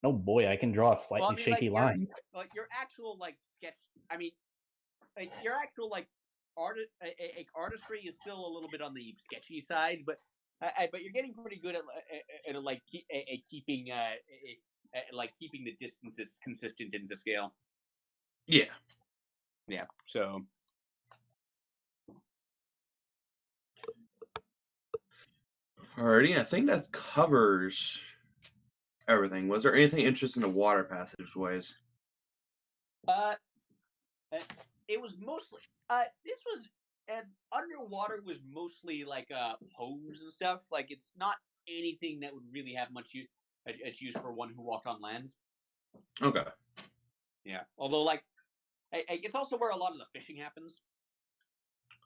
Oh boy, I can draw slightly shaky lines. Like your actual sketch. I mean, like your actual artistry is still a little bit on the sketchy side, but you're getting pretty good at keeping keeping the distances consistent into scale. Yeah. Yeah. So. Alrighty, I think that covers everything. Was there anything interesting in the water passageways? It was mostly this was and underwater was mostly like homes and stuff. Like it's not anything that would really have much use for one who walked on land. Okay. Yeah, although it's also where a lot of the fishing happens.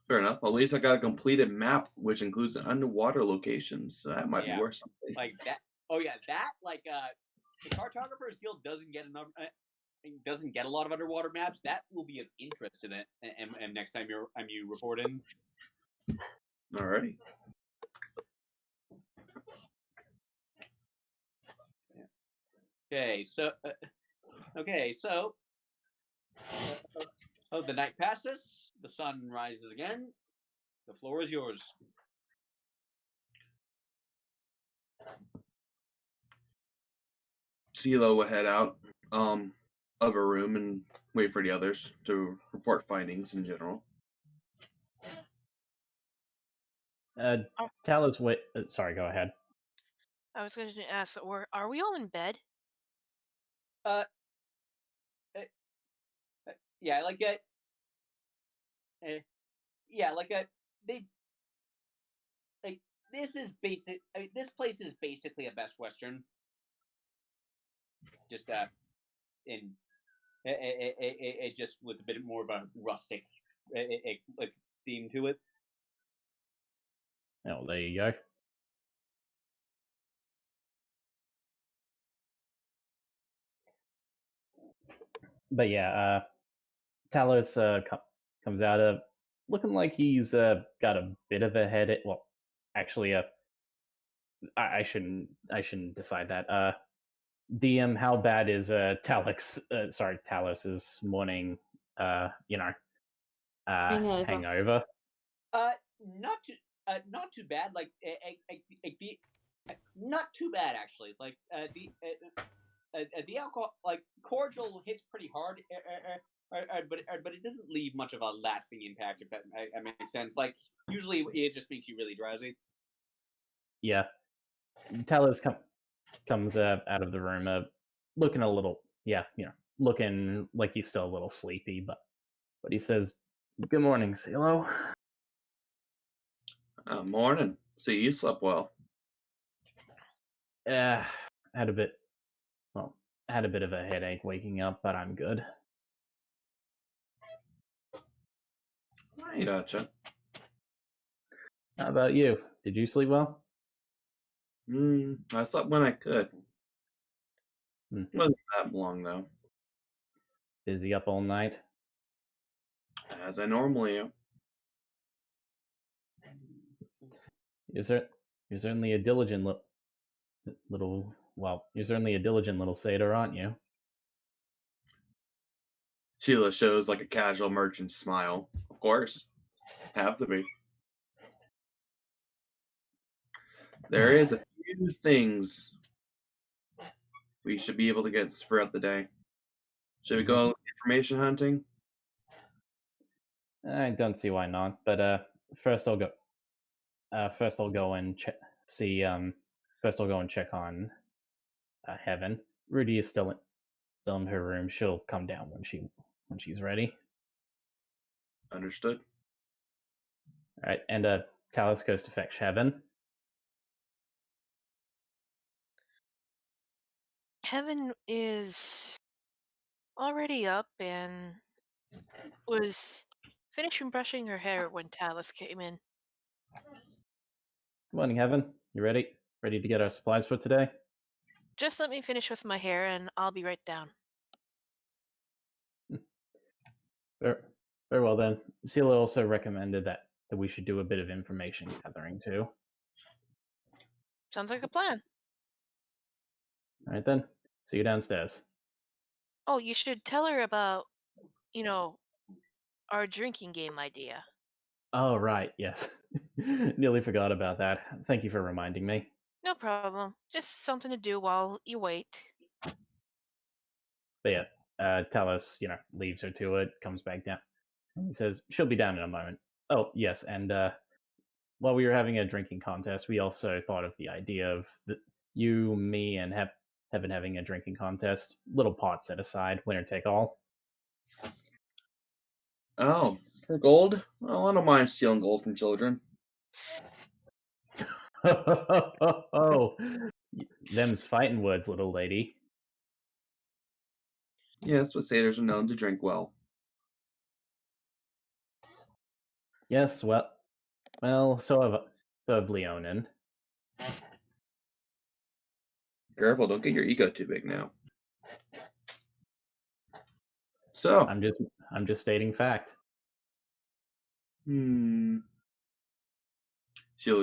Fair enough. At least I got a completed map, which includes underwater locations. So that might be worth something. Like that. Oh yeah, that the Cartographers Guild doesn't get a lot of underwater maps. That will be of interest in it. And next time you report in. Alrighty. Okay, so the night passes, the sun rises again. The floor is yours. CeeLo will head out. of a room and wait for the others to report findings in general. Talos, wait. Sorry, go ahead. I was going to ask, are we all in bed? Uh, yeah, like yeah, they like this is basic. I mean, this place is basically a Best Western, just in just with a bit more of a rustic like theme to it. Oh, there you go. But yeah, Talos comes out of looking like he's got a bit of a headache. Well, actually, I shouldn't decide that. DM, how bad is Talos's morning Hangover. hangover? Not too not too bad. Like not too bad actually. Like the alcohol, like cordial, hits pretty hard, but it doesn't leave much of a lasting impact. If that makes sense. Like usually, it just makes you really drowsy. Yeah, Talos comes out of the room, looking a little, looking like he's still a little sleepy, but he says, "Good morning, CeeLo." Morning. So you slept well. Had a bit, had a bit of a headache waking up, but I'm good. I gotcha. How about you? Did you sleep well? I slept when I could. Hmm. Wasn't that long though, Busy up all night? as I normally am. You're certainly a diligent little. Well, you're certainly a diligent little satyr, aren't you? Sheila shows like a casual merchant smile. Of course, have to be. There is a few things we should be able to get throughout the day. Should we go information hunting? I don't see why not. But first I'll go. First I'll go and see. First I'll go and check on Heaven. Rudy is still in her room. She'll come down when she's ready. Understood. All right, and Talos goes to fetch Heaven. Heaven is already up and was finishing brushing her hair when Talus came in. Good morning, Heaven. You ready? Ready to get our supplies for today? Just let me finish with my hair and I'll be right down. Very, very well then. Celia also recommended that we should do a bit of information gathering too. Sounds like a plan. All right then. See you downstairs. Oh, you should tell her about, our drinking game idea. Oh right, yes. Nearly forgot about that. Thank you for reminding me. No problem. Just something to do while you wait. But yeah, Talos, leaves her to it, comes back down. He says she'll be down in a moment. Oh yes, and while we were having a drinking contest, we also thought of the idea of you, me, and Heaven having a drinking contest. Little pot set aside, winner take all. Oh, for gold? Well, I don't mind stealing gold from children. Oh, them's fighting words, little lady. Yes, but satyrs are known to drink well. Yes, well, so have Leonin. Careful, don't get your ego too big now. So, I'm just stating fact. Sheila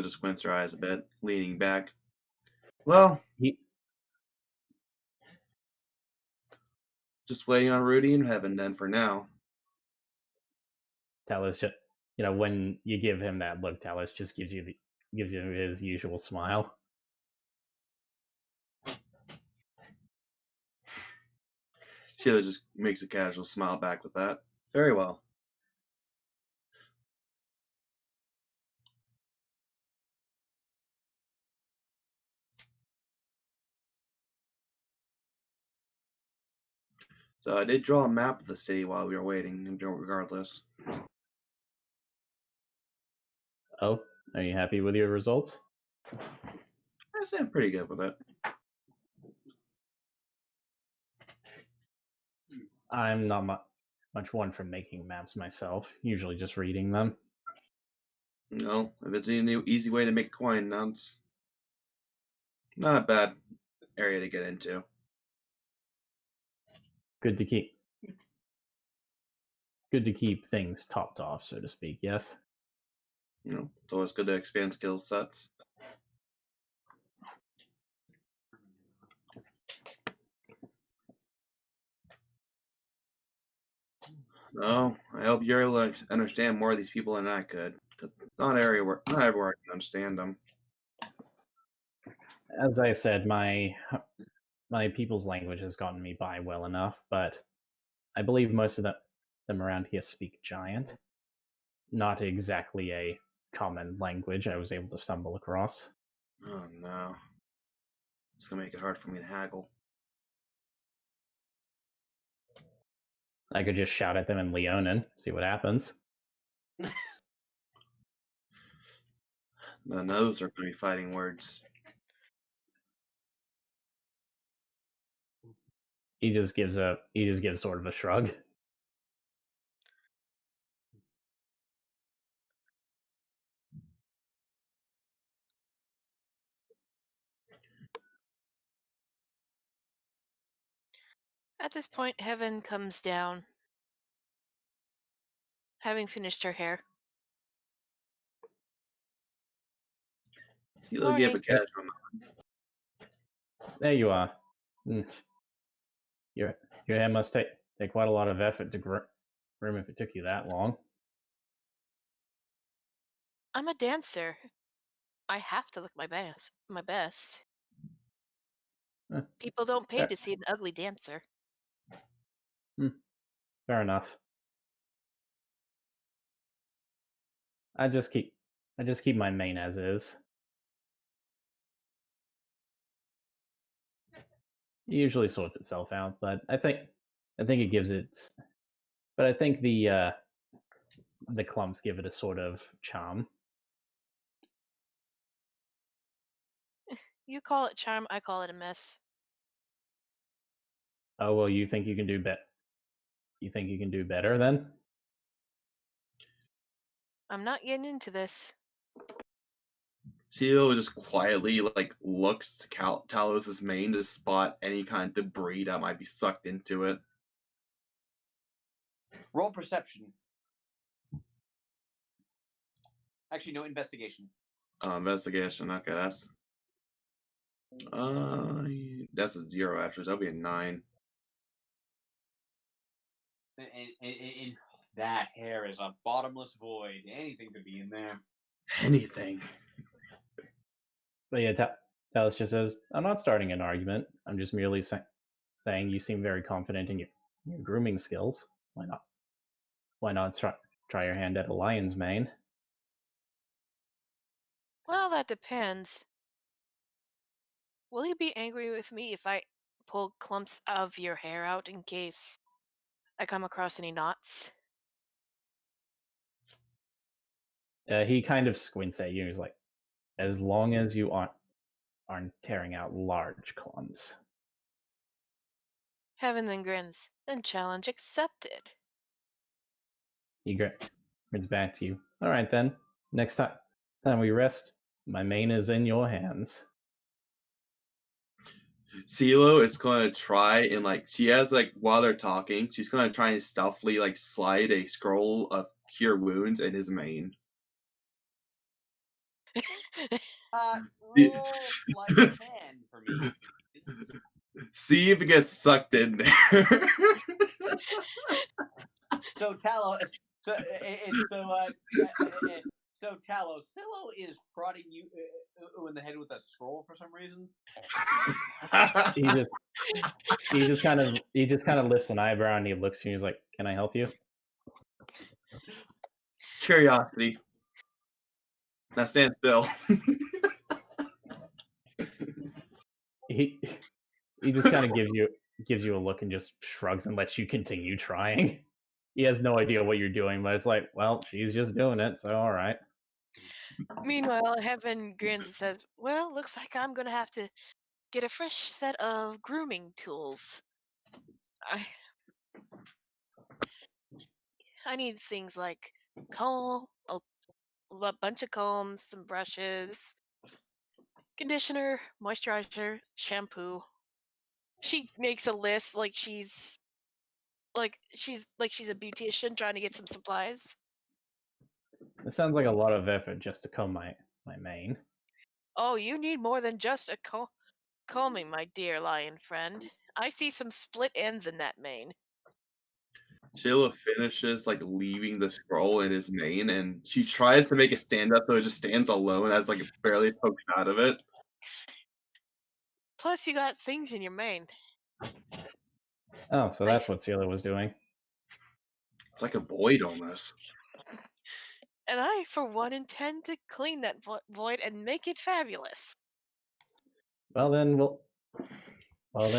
just squints her eyes a bit, leaning back. Well, just waiting on Rudy and Heaven then for now. Talos just, when you give him that look, Talos just gives you his usual smile. Sheila just makes a casual smile back with that. Very well. So I did draw a map of the city while we were waiting, regardless. Oh, are you happy with your results? I say I'm pretty good with it. I'm not much one for making maps myself, usually just reading them. No, if it's an easy way to make coin, that's not a bad area to get into. Good to keep things topped off, so to speak, yes? It's always good to expand skill sets. No, I hope you're able to understand more of these people than I could. 'Cause not everywhere I can understand them. As I said, my people's language has gotten me by well enough, but I believe most of them around here speak Giant. Not exactly a common language I was able to stumble across. Oh no. It's gonna make it hard for me to haggle. I could just shout at them in Leonin, see what happens. Then those are gonna be fighting words. He just gives sort of a shrug. At this point, Heaven comes down, having finished her hair. She'll give a Morning. casual There you are. Your hair must take quite a lot of effort to groom if it took you that long. I'm a dancer. I have to look my best. Eh, People don't pay fair, to see an ugly dancer. fair enough. I just keep my main as is. It usually sorts itself out, but I think it gives it. But I think the clumps give it a sort of charm. You call it charm, I call it a mess. Oh well, you think you can do better? You think you can do better then? I'm not getting into this. Sheila just quietly looks to Talos' mane to spot any kind of debris that might be sucked into it. Roll perception. Actually, no, investigation. Investigation. Okay, that's a 0 actually. So that'll be a 9. And that hair is a bottomless void. Anything could be in there. Anything. But yeah, Talos just says, "I'm not starting an argument. I'm just merely saying you seem very confident in your grooming skills. Why not? Why not try your hand at a lion's mane?" Well, that depends. Will you be angry with me if I pull clumps of your hair out in case I come across any knots? He kind of squints at you. He's like, "As long as you aren't tearing out large clumps." Heaven then grins. Then challenge accepted. He grins back to you. All right then. Next time we rest, my mane is in your hands. CeeLo is going to try and she has while they're talking, she's going to try and stealthily slide a scroll of cure wounds in his mane. Roll sleight of hand for me. See if it gets sucked in there. So Talos, So Talos, Silo is prodding you in the head with a scroll for some reason. He just kind of lifts an eyebrow and he looks at you and he's like, "Can I help you?" Curiosity. Now stand still. He just kind of gives you a look and just shrugs and lets you continue trying. He has no idea what you're doing, but it's like, well, she's just doing it, so all right. Meanwhile, Heaven grins and says, "Well, looks like I'm gonna have to get a fresh set of grooming tools. I need things like comb, a bunch of combs, some brushes, conditioner, moisturizer, shampoo." She makes a list like she's a beautician trying to get some supplies. It sounds like a lot of effort just to comb my mane. Oh, you need more than just a combing, my dear lion friend. I see some split ends in that mane. Sheila finishes like leaving the scroll in his mane, and she tries to make it stand up so it just stands alone as like it barely pokes out of it. Plus, you got things in your mane. Oh, so that's what Celia was doing. It's like a void almost. And I, for one, intend to clean that void and make it fabulous. Well then,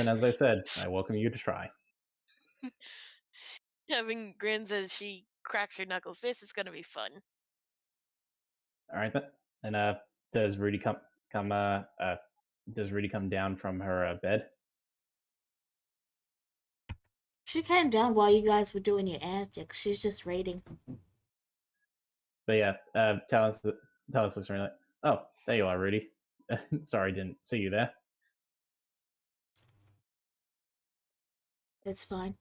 as I said, I welcome you to try. Having grins as she cracks her knuckles. This is gonna be fun. All right then. And does Rudy come does Rudy come down from her bed? She came down while you guys were doing your antics. She's just raiding. But yeah, Talos looks at me like, "Oh, there you are, Rudy. Sorry, didn't see you there." It's fine.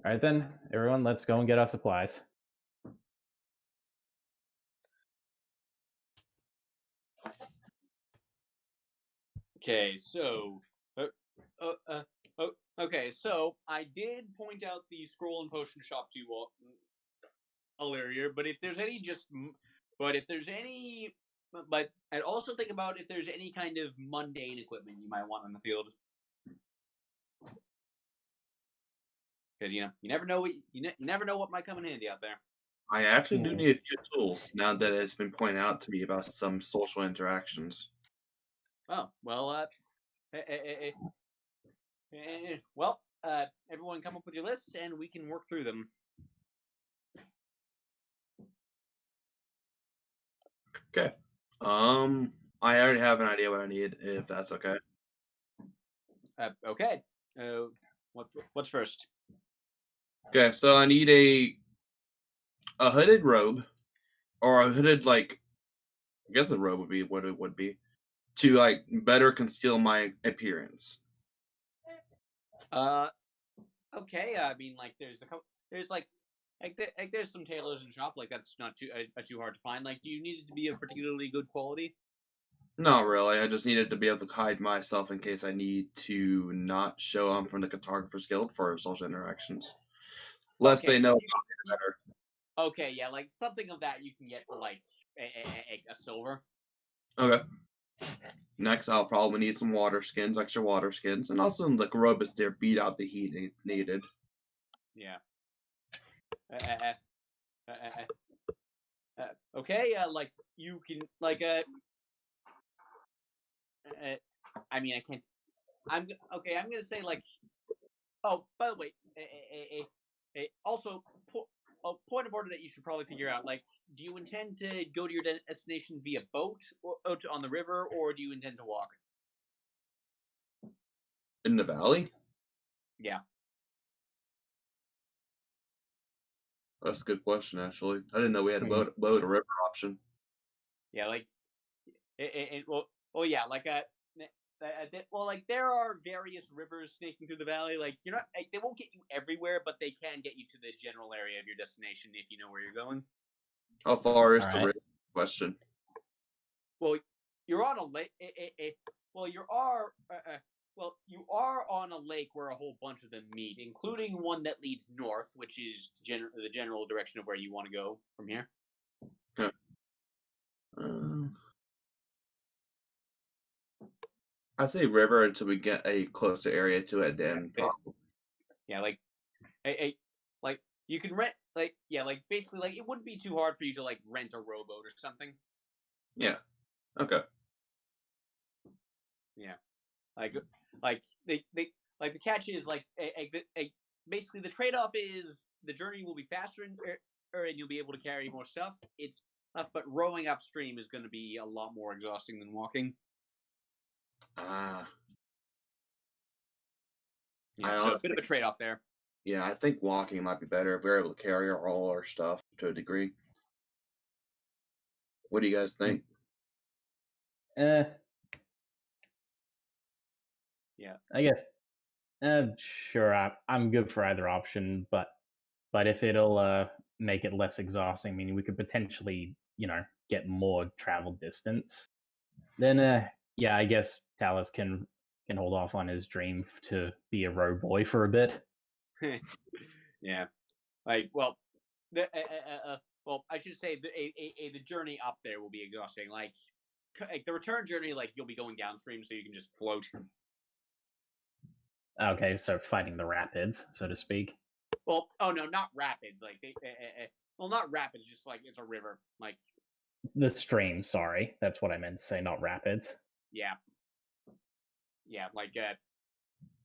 All right then, everyone, let's go and get our supplies. Okay, so, okay, so I did point out the scroll and potion shop to you all earlier, but if there's any but I'd also think about if there's any kind of mundane equipment you might want on the field, because you never know you never know what might come in handy out there. I actually do need a few tools now that it's been pointed out to me about some social interactions. Oh well, well, everyone come up with your lists and we can work through them. Okay. I already have an idea what I need, if that's okay. Okay. What's first? Okay, so I need a hooded robe, or a hooded I guess a robe would be what it would be, to like better conceal my appearance. Okay. I mean, like, there's some tailors in the shop. Like, that's not too hard to find. Like, do you need it to be of particularly good quality? Not really. I just needed to be able to hide myself in case I need to not show I'm from the Cartographer's Guild for social interactions. Lest Okay, they know so better. Okay, yeah, like something of that you can get for like a silver. Okay. Next, I'll probably need some extra water skins, and also the robe is there beat out the heat needed. Yeah. Okay, like you can I mean, I can't. I'm okay. I'm gonna say like. Oh, by the way, also a point of order that you should probably figure out. Like, do you intend to go to your destination via boat or on the river, or do you intend to walk? In the valley? Yeah. That's a good question, actually. I didn't know we had a boat or river option. Yeah, like, well, yeah, like well, like there are various rivers snaking through the valley. Like you're not, like, they won't get you everywhere, but they can get you to the general area of your destination if you know where you're going. How far is All the right. river? Question. Well, you're on a lake. Well, you are on a lake where a whole bunch of them meet, including one that leads north, which is the general direction of where you want to go from here. I say river until we get a closer area to it. Then Yeah, like, like you can rent, like, yeah, like basically, like it wouldn't be too hard for you to like rent a rowboat or something. yeah, okay. Yeah, like they like the catch is like basically the trade off is the journey will be faster and you'll be able to carry more stuff. It's but rowing upstream is going to be a lot more exhausting than walking. Ah, Yeah, I so a bit honestly, of a trade off there. yeah, I think walking might be better if we're able to carry all our stuff to a degree. What do you guys think? Eh, Yeah. I guess. Sure. I'm good for either option, but if it'll make it less exhausting, meaning we could potentially, get more travel distance, then yeah, I guess Talus can hold off on his dream to be a row boy for a bit. Yeah, like well, I should say the journey up there will be exhausting. Like the return journey, like you'll be going downstream, so you can just float. Okay, so fighting the rapids, so to speak. Well, oh no, not rapids. Like well, not rapids. Just like it's a river. Like The stream. Sorry, that's what I meant to say, not rapids. yeah, like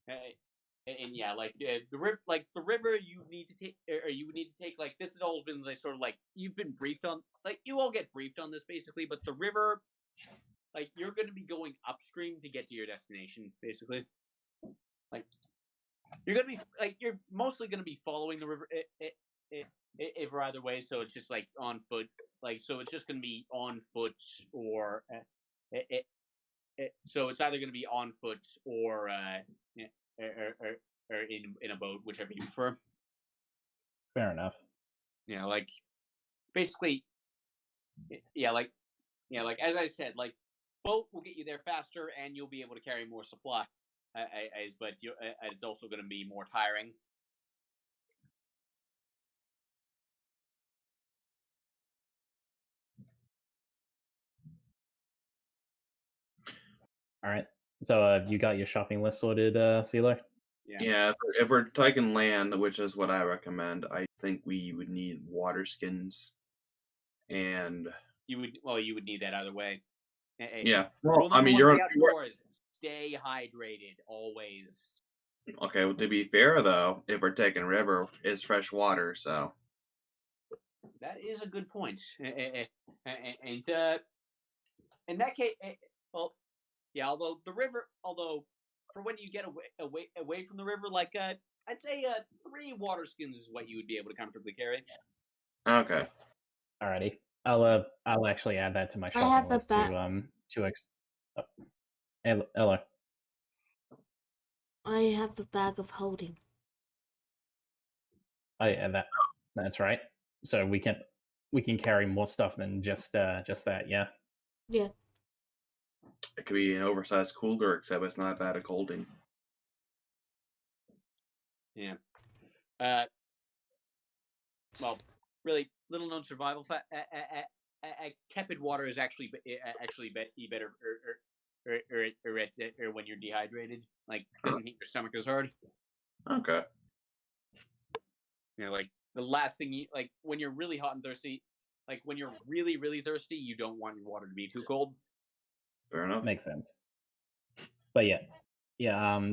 and yeah, like the river you need to take, or you would need to take. Like this has always been like sort of like you've been briefed on. Like you all get briefed on this basically, but the river, like you're going to be going upstream to get to your destination, basically. Like you're going to be like you're mostly going to be following the river. If either way, so it's just like on foot. Like so, it's just going to be on foot or so it's either going to be on foot or or in a boat, whichever you prefer. Fair enough. Yeah, like basically, yeah, like as I said, like boat will get you there faster, and you'll be able to carry more supply. But it's also going to be more tiring. All right. So you got your shopping list sorted, Sealer? Yeah, if we're taking land, which is what I recommend, I think we would need water skins, and you would need that either way. yeah. Rule Well, I number mean, one you're of the outdoors: stay hydrated always. okay. Well, to be fair, though, if we're taking river, it's fresh water, so That is a good point. And in that case, well, yeah. Although for when you get away from the river, like I'd say 3 water skins is what you would be able to comfortably carry. okay. Alrighty. I'll actually add that to my I have shopping a list ba- to 2x. Oh. Hello. I have a bag of holding. Oh yeah, that's right. So we can carry more stuff than just that, yeah. Yeah. It could be an oversized cooler, except it's not bad at holding. Yeah. Well, really little known survival fact. Tepid water is actually better or when you're dehydrated. Like doesn't hit your stomach as hard. Okay. You know, like the last thing you like when you're really hot and thirsty. Like when you're really really thirsty, you don't want your water to be too cold. Fair enough. Makes sense. But yeah.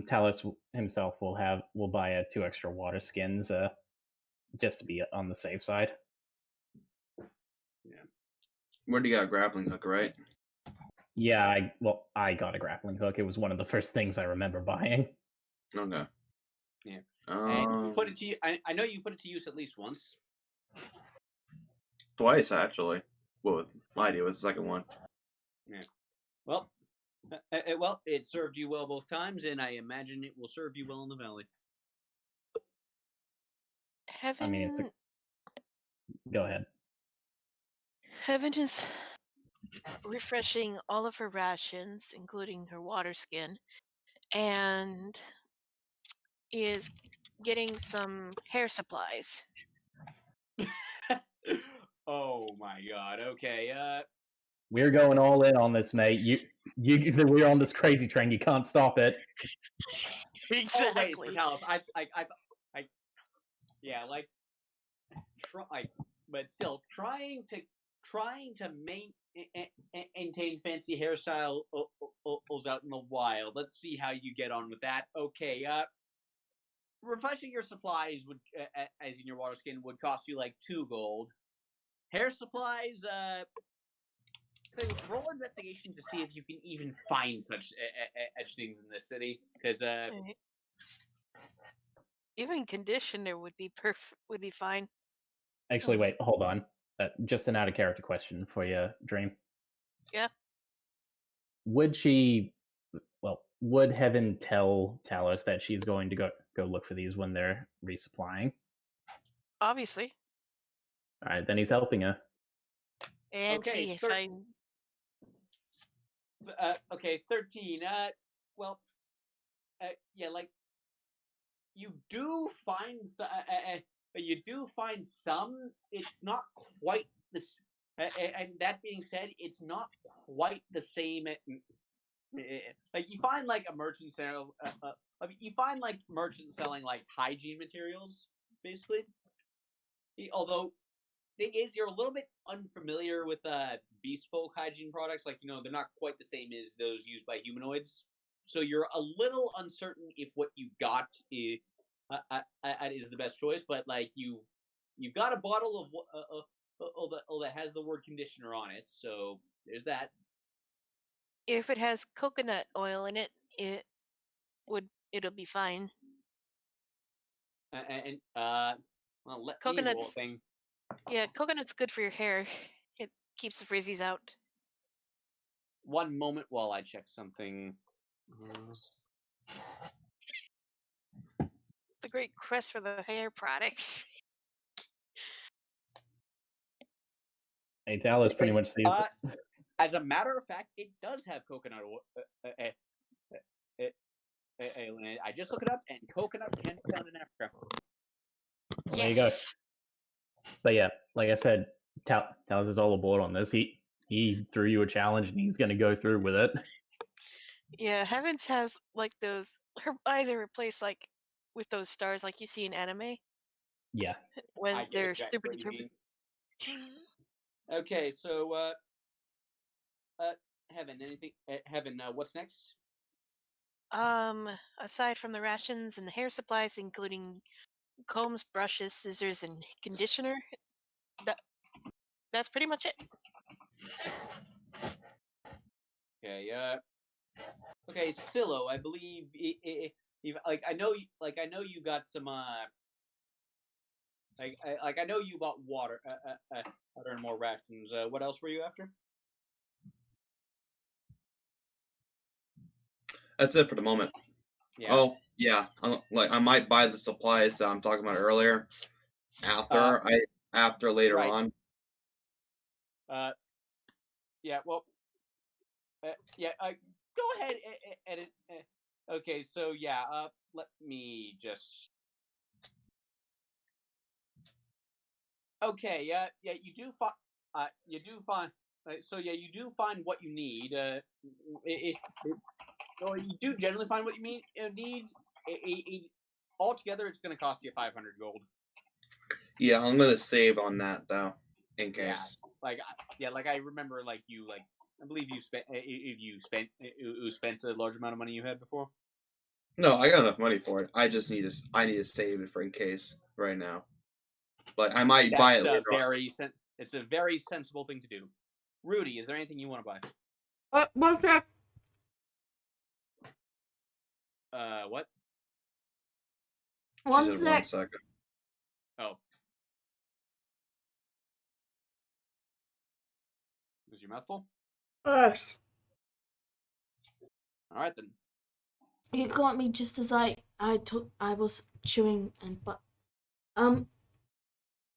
Talus himself will buy 2 extra water skins, just to be on the safe side. Yeah. Where do you got a grappling hook, right? Yeah, I got a grappling hook. It was one of the first things I remember buying. Okay. Yeah. And you put it to I know you put it to use at least once. Twice, actually. Well, with my idea was the second one. Yeah. Well, it served you well both times, and I imagine it will serve you well in the valley. I mean, go ahead. Heaven is refreshing all of her rations, including her water skin, and is getting some hair supplies. Oh my god. Okay. We're going all in on this, mate. We're on this crazy train. You can't stop it. Exactly. Always, Vitalis. Yeah, like, but still trying to maintain fancy hairstyles out in the wild. Let's see how you get on with that. Okay, refreshing your supplies would, as in your water skin, would cost you like 2 gold. Hair supplies, roll investigation to see if you can even find such things in this city, because Right. Even conditioner would be fine. Actually, wait, hold on. Just an out of character question for you, Dream. Yeah. Would Heaven tell Talos that she's going to go look for these when they're resupplying? Obviously. All right, then he's helping her. And Okay, she find. Okay, 13. Yeah, like you do find some. It's not quite this. And that being said, it's not quite the same. Like you find like a merchant selling. You find like merchants selling like hygiene materials, basically. Although thing is, you're a little bit unfamiliar with beast folk hygiene products. Like, they're not quite the same as those used by humanoids. So you're a little uncertain if what you got is the best choice. But like you've got a bottle of that has the word conditioner on it. So there's that. If it has coconut oil in it, it'll be fine. Well, let me roll a Coconut's thing. Yeah, coconut's good for your hair. It keeps the frizzies out. One moment while I check something. The great quest for the hair products. Hey, Talos pretty much sees it. As a matter of fact, it does have coconut oil. I just looked it up, and coconut can be found in Africa. Well, there you go. Yes. But yeah, like I said, Talos is all aboard on this. He threw you a challenge, and he's going to go through with it. Yeah, Heavens has like those. Her eyes are replaced like with those stars like you see in anime Yeah. when I get they're exactly super what you determined. mean. Okay, so Heaven, anything? Heaven, what's next? Aside from the rations and the hair supplies, including combs, brushes, scissors, and conditioner, that's pretty much it. Okay, okay, Silo, I believe. I know you got some. I know you bought water. Water and more rations. What else were you after? That's it for the moment. Yeah. Oh, yeah. I might buy the supplies that I'm talking about earlier after later right. on. Yeah. Well. Yeah. Go ahead. Edit. Okay. So yeah. Let me just. Okay. Yeah. Yeah. You do find. You do find. So yeah, you do find what you need. Or you do generally find what you need. Altogether, it's going to cost you 500 gold. Yeah, I'm gonna save on that though, in case. Yeah, like I remember, like you, like I believe you spent. If you spent the large amount of money you had before. No, I got enough money for it. I just need to save it for in case right now. But I might buy it later on. It's a very sensible thing to do. Rudy, is there anything you want to buy? One sec. What? She said 1 second. Oh. Is your mouth full? Yes. Alright then. You caught me just as I was chewing but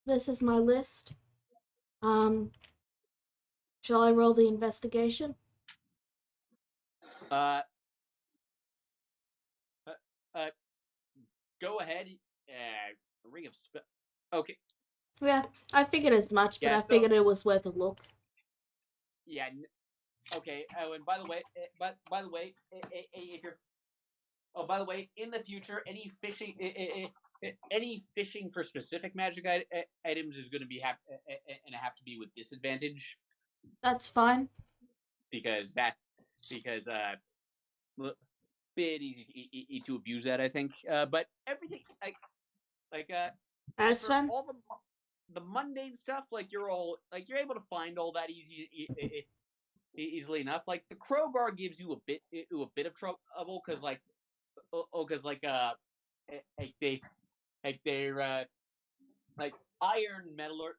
this is my list. Shall I roll the investigation? Go ahead. Ring of spell. Okay. Yeah, I figured as much, but I figured it was worth a look. yeah. Okay. Oh, and by the way, if you're by the way, in the future, any fishing for specific magic items is going to be have to be with disadvantage That's fine. because bit easy to abuse that, I think. But everything like for Aspen? all the mundane stuff, like you're able to find all that easily enough. Like the crowbar gives you a bit of trouble because they're like iron metallurgy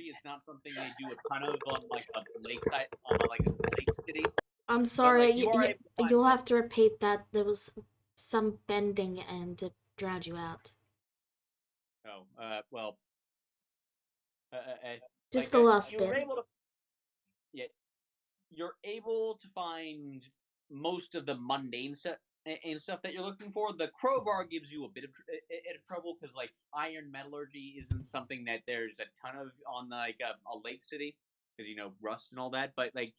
is not something they do a ton of on like a lakeside on like a lake city. I'm But sorry, like you are able to find you'll have to repeat that. There was some bending and it drowned you out. oh well Just the last you're bit. able to yeah you're able to find most of the mundane stuff and stuff that you're looking for. The crowbar gives you a bit of trouble because like iron metallurgy isn't something that there's a ton of on like a lake city because rust and all that. But like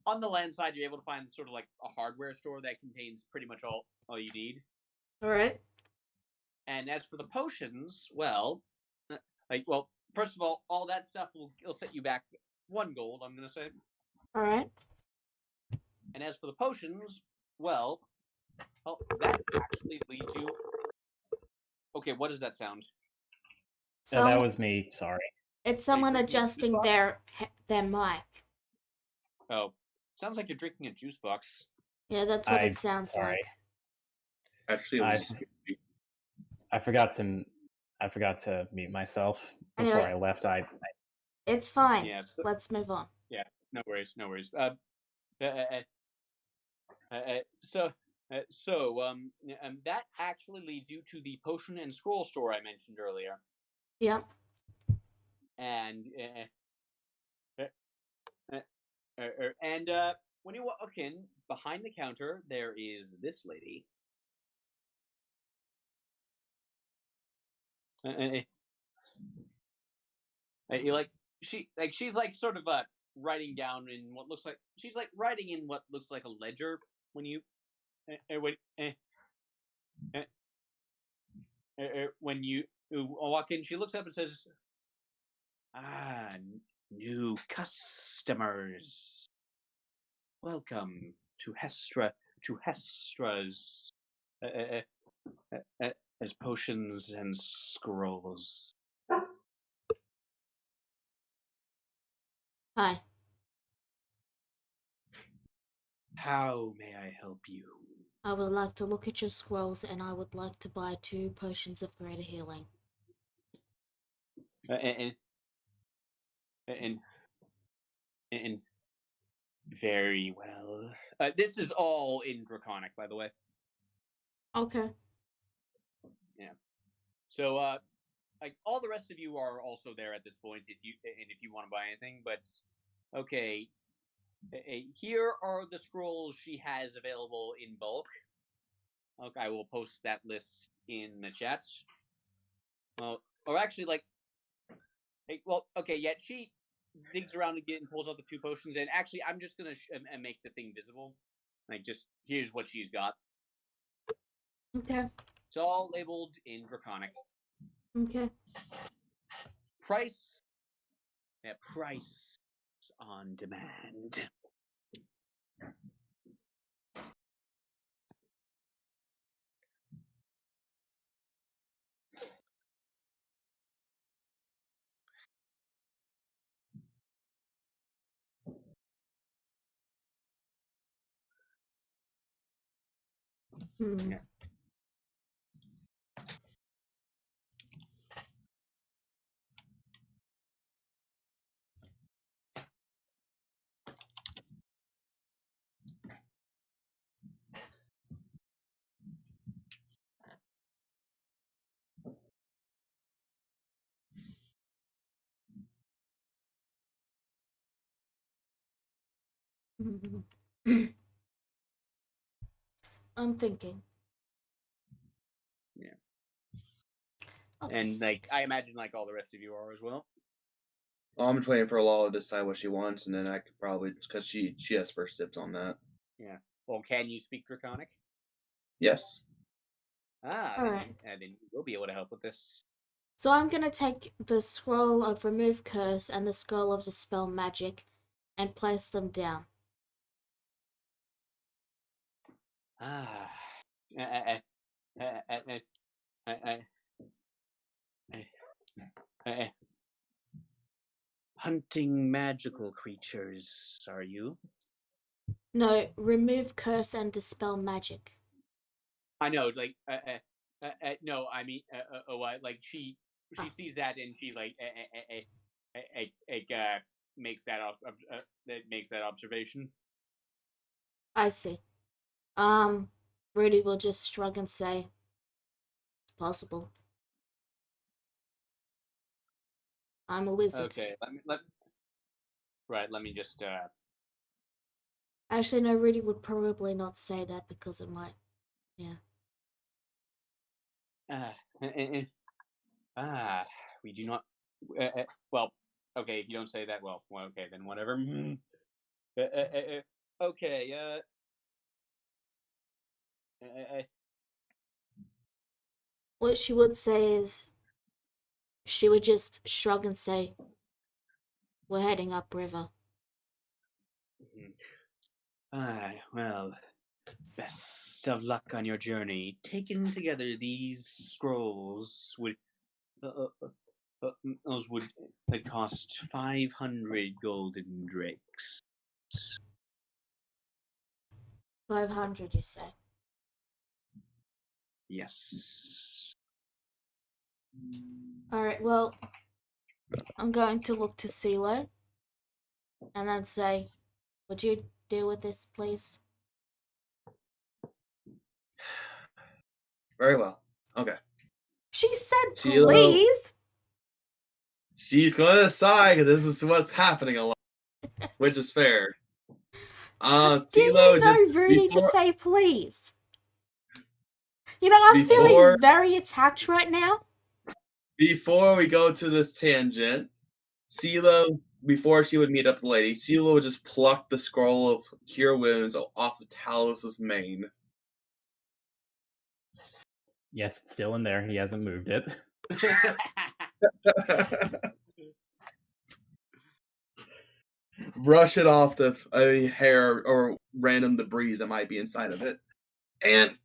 on the land side, you're able to find sort of like a hardware store that contains pretty much all you need. All right. And as for the potions, well, first of all that stuff will set you back 1 gold. I'm gonna say. All right. And as for the potions, well, that actually leads you. Okay, what does that sound? No, that was me. Sorry. It's someone drinking a juice adjusting box? their mic. Oh, sounds like you're drinking a juice box. Yeah, that's what it sounds sorry. like. Actually, it was I forgot to mute myself before Anyway. I left. It's fine. Yeah, Let's move on. Yeah, no worries. So that actually leads you to the potion and scroll store I mentioned earlier. Yep. And when you walk in, behind the counter there is this lady. She's like sort of writing down in what looks like a ledger when you when you walk in. She looks up and says, "Ah, new customers. Welcome to Hestra's as potions and scrolls." Hi. How may I help you? I would like to look at your scrolls and I would like to buy 2 potions of greater healing. And very well. This is all in Draconic, by the way. Okay. Yeah. So, like all the rest of you are also there at this point if you want to buy anything. But okay, here are the scrolls she has available in bulk. Okay, I will post that list in the chat. Or actually, she digs around again and pulls out the 2 potions. And actually, I'm just gonna make the thing visible. Like, just here's what she's got. Okay. It's all labeled in Draconic. Okay. Price on demand. Hmm. Yeah. I'm thinking. Yeah. Okay. And like I imagine like all the rest of you are as well. Well, I'm just waiting for Lala to decide what she wants, and then I could probably, because she has first dibs on that. Yeah. Well, can you speak Draconic? Yes. Then Alright. you will be able to help with this. So I'm gonna take the scroll of Remove Curse and the scroll of Dispel Magic and place them down. Ah. eh, eh, eh, eh, eh, eh, eh, eh. Hunting magical creatures, are you? No, Remove Curse and Dispel Magic. I know, like, no, I mean, like she sees that and she like, makes that makes that observation. I see. Rudy will just shrug and say, it's possible. I'm a wizard. Okay, let me just Actually, no, Rudy would probably not say that because it might, yeah. we do not. Well, okay, if you don't say that, well, okay, then whatever. Okay. What she would say is, she would just shrug and say, we're heading upriver. Well, best of luck on your journey. Taking together these scrolls would those would cost 500 golden drakes. 500, you say? Yes. Alright, well, I'm going to look to CeeLo and then say, would you deal with this, please? Very well. Okay. She said, CeeLo. please! She's going to sigh because this is what's happening a lot, which is fair. Do CeeLo, you know just Rudy to say please? You know, I'm Before- feeling very attacked right now. before we go to this tangent, CeeLo, before she would meet up the lady, CeeLo would just pluck the scroll of Cure Wounds off of Talos's mane. Yes, it's still in there. He hasn't moved it. Brush it off the any hair or random debris that might be inside of it. And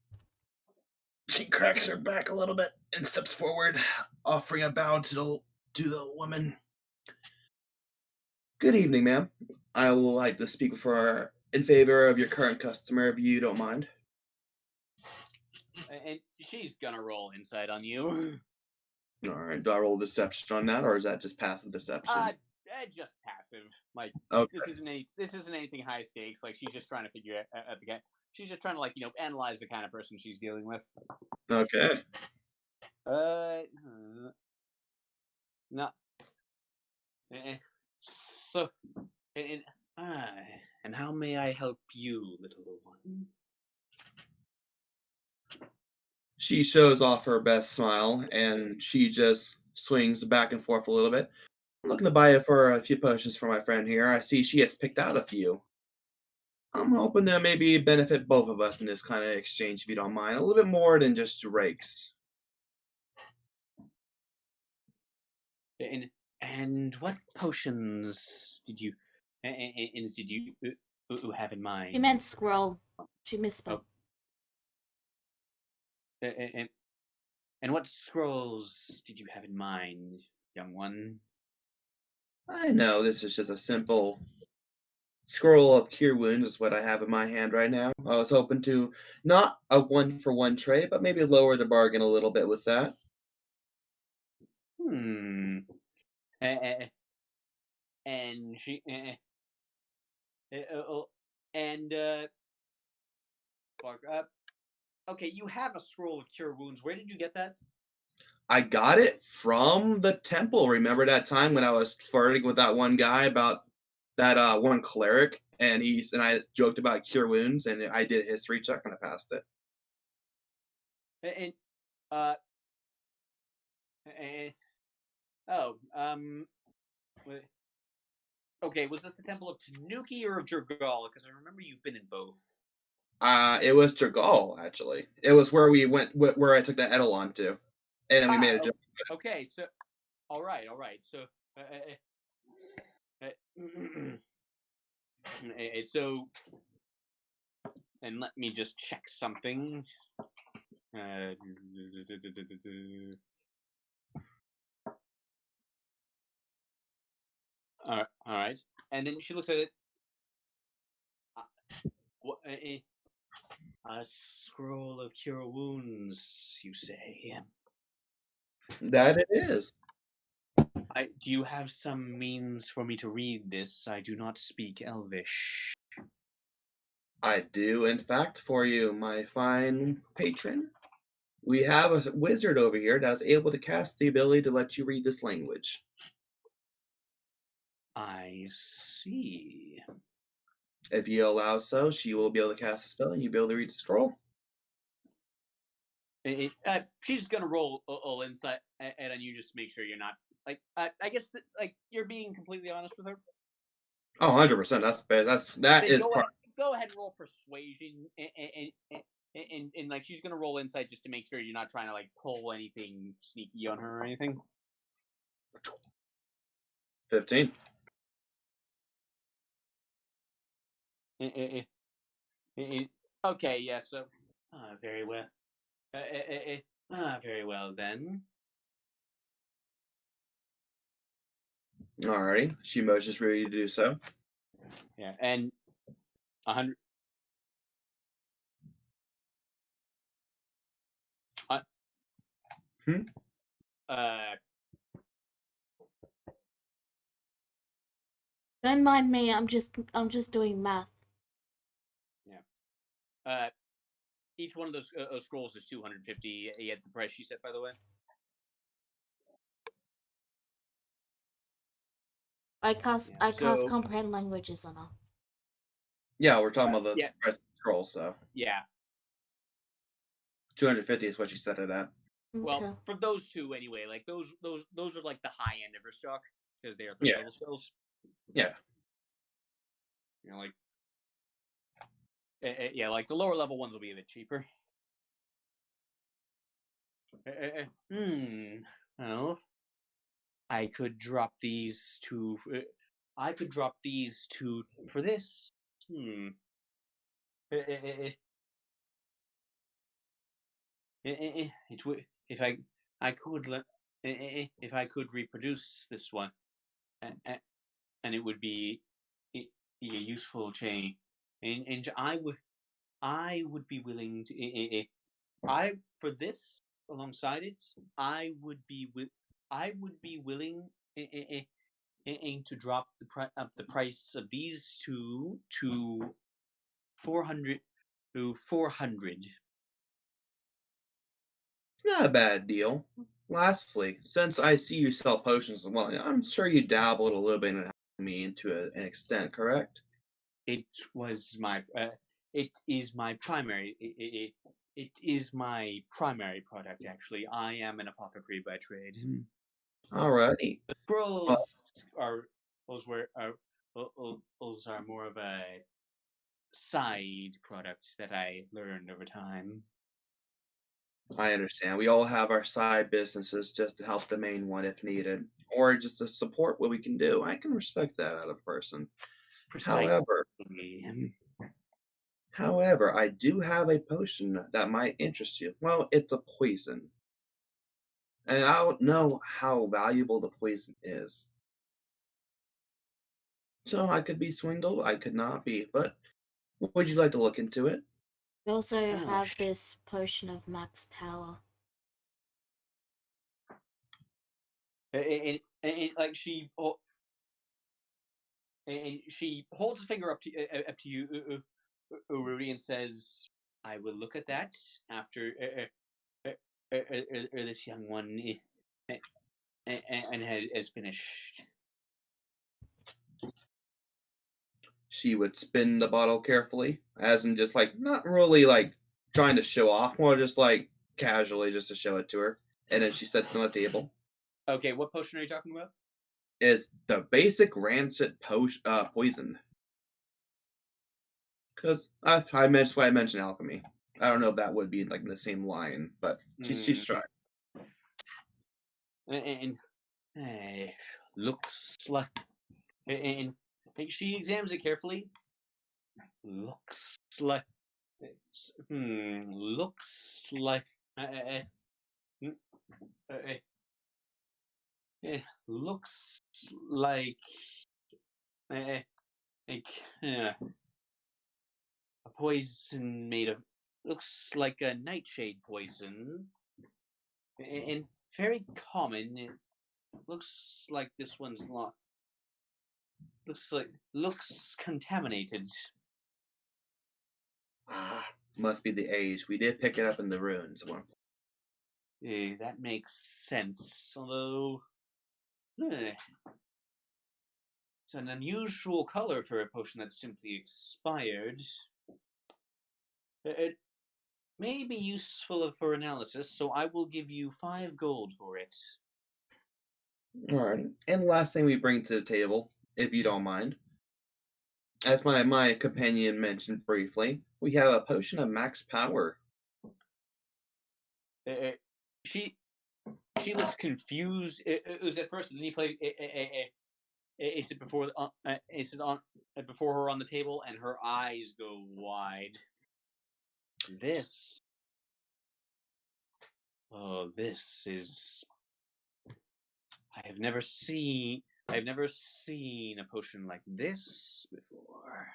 she cracks her back a little bit and steps forward, offering a bow to the woman. Good evening, ma'am. I would like to speak in favor of your current customer, if you don't mind. And she's gonna roll insight on you. All right. Do I roll deception on that, or is that just passive deception? Just passive. Like, Okay. this isn't anything high stakes. Like, she's just trying to figure out the guy. She's just trying to, like, analyze the kind of person she's dealing with. Okay. No. So, and how may I help you, little one? She shows off her best smile, and she just swings back and forth a little bit. I'm looking to buy it for a few potions for my friend here. I see she has picked out a few. I'm hoping to maybe benefit both of us in this kind of exchange, if you don't mind. A little bit more than just drakes. And what potions did you have in mind? She meant scroll. She misspoke. And what scrolls did you have in mind, young one? I know this is just a simple scroll of Cure Wounds is what I have in my hand right now. I was hoping to not a one-for-one trade, but maybe lower the bargain a little bit with that. And she Clark, okay, you have a scroll of Cure Wounds. Where did you get that? I got it from the temple. Remember that time when I was flirting with that one guy about that one cleric, and I joked about Cure Wounds, and I did a history check and I passed it. Okay, was this the Temple of Tanuki or of Jergal? Because I remember you've been in both. It was Jergal, actually. It was where we went, where I took the Edelon to, and then we made a jump. Okay, so all right. So, so, and let me just check something. All right, and then she looks at it. A scroll of cure wounds, you say? That it is. Do you have some means for me to read this? I do not speak Elvish. I do, in fact, for you, my fine patron. We have a wizard over here that's able to cast the ability to let you read this language. I see. If you allow so, she will be able to cast a spell and you'll be able to read the scroll. She's gonna roll all insight, and you just make sure you're not like. I guess you're being completely honest with her. Oh, 100%. That is part. Go ahead and roll persuasion, and like she's gonna roll insight just to make sure you're not trying to like pull anything sneaky on her or anything. 15. Okay, yeah. So, very well. Very well then. Alrighty. She motions for you to do so. Yeah, and 100. Don't mind me. I'm just doing math. Yeah. Each one of those scrolls is 250 at the price she set, by the way. I cast comprehend languages on her. Yeah, we're talking about the price of the scroll, so. Yeah. 250 is what she set it at. Okay. Well, for those two anyway, like those are like the high end of her stock because they are 3rd level spells. Yeah. You know, like like the lower level ones will be a bit cheaper. Well, I could drop these two. I could drop these two for this. If I could reproduce this one, and it would be a useful chain, and I would be willing to. For this alongside it, I would be willing to drop the price of these two to 400 to 400. It's not a bad deal. Lastly, since I see you sell potions as well, I'm sure you dabbled a little bit in me to an extent, correct? It was my. It is my primary. It is my primary product. Actually, I am an apothecary by trade. Alrighty. The scrolls are more of a side product that I learned over time. I understand. We all have our side businesses just to help the main one if needed, or just to support what we can do. I can respect that out of a person. Precisely. However, I do have a potion that might interest you. Well, it's a poison. And I don't know how valuable the poison is. So I could be swindled, I could not be. But would you like to look into it? We also have this potion of max power. And like she holds a finger up to you, Rudy, and says, "I will look at that after this young one and has finished." She would spin the bottle carefully, as in just like not really like trying to show off, more just like casually just to show it to her. And then she sets it on the table. Okay, what potion are you talking about? is the basic rancid poison. Because I mentioned why I mentioned alchemy. I don't know if that would be like in the same line, but she's trying. And looks like, and she examines it carefully. Looks like, looks like, looks like, like a poison made of. Looks like a nightshade poison, and very common. It looks like this one's not. Looks contaminated. Ah, must be the age. We did pick it up in the ruins at one point. That makes sense. Although, it's an unusual color for a potion that's simply expired. It may be useful for analysis, so I will give you 5 gold for it. Alright. And last thing we bring to the table, if you don't mind. As my companion mentioned briefly, we have a potion of max power. She looks confused. It was at first, then he plays. Is it before is it on before her on the table, and her eyes go wide. This is. I've never seen a potion like this before.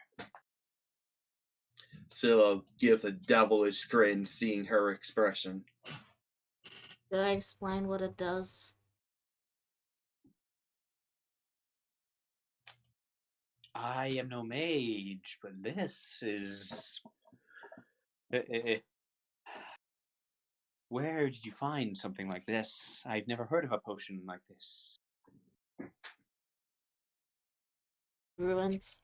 Scylla gives a devilish grin seeing her expression. Did I explain what it does? I am no mage, but this is. Where did you find something like this? I've never heard of a potion like this. Ruins.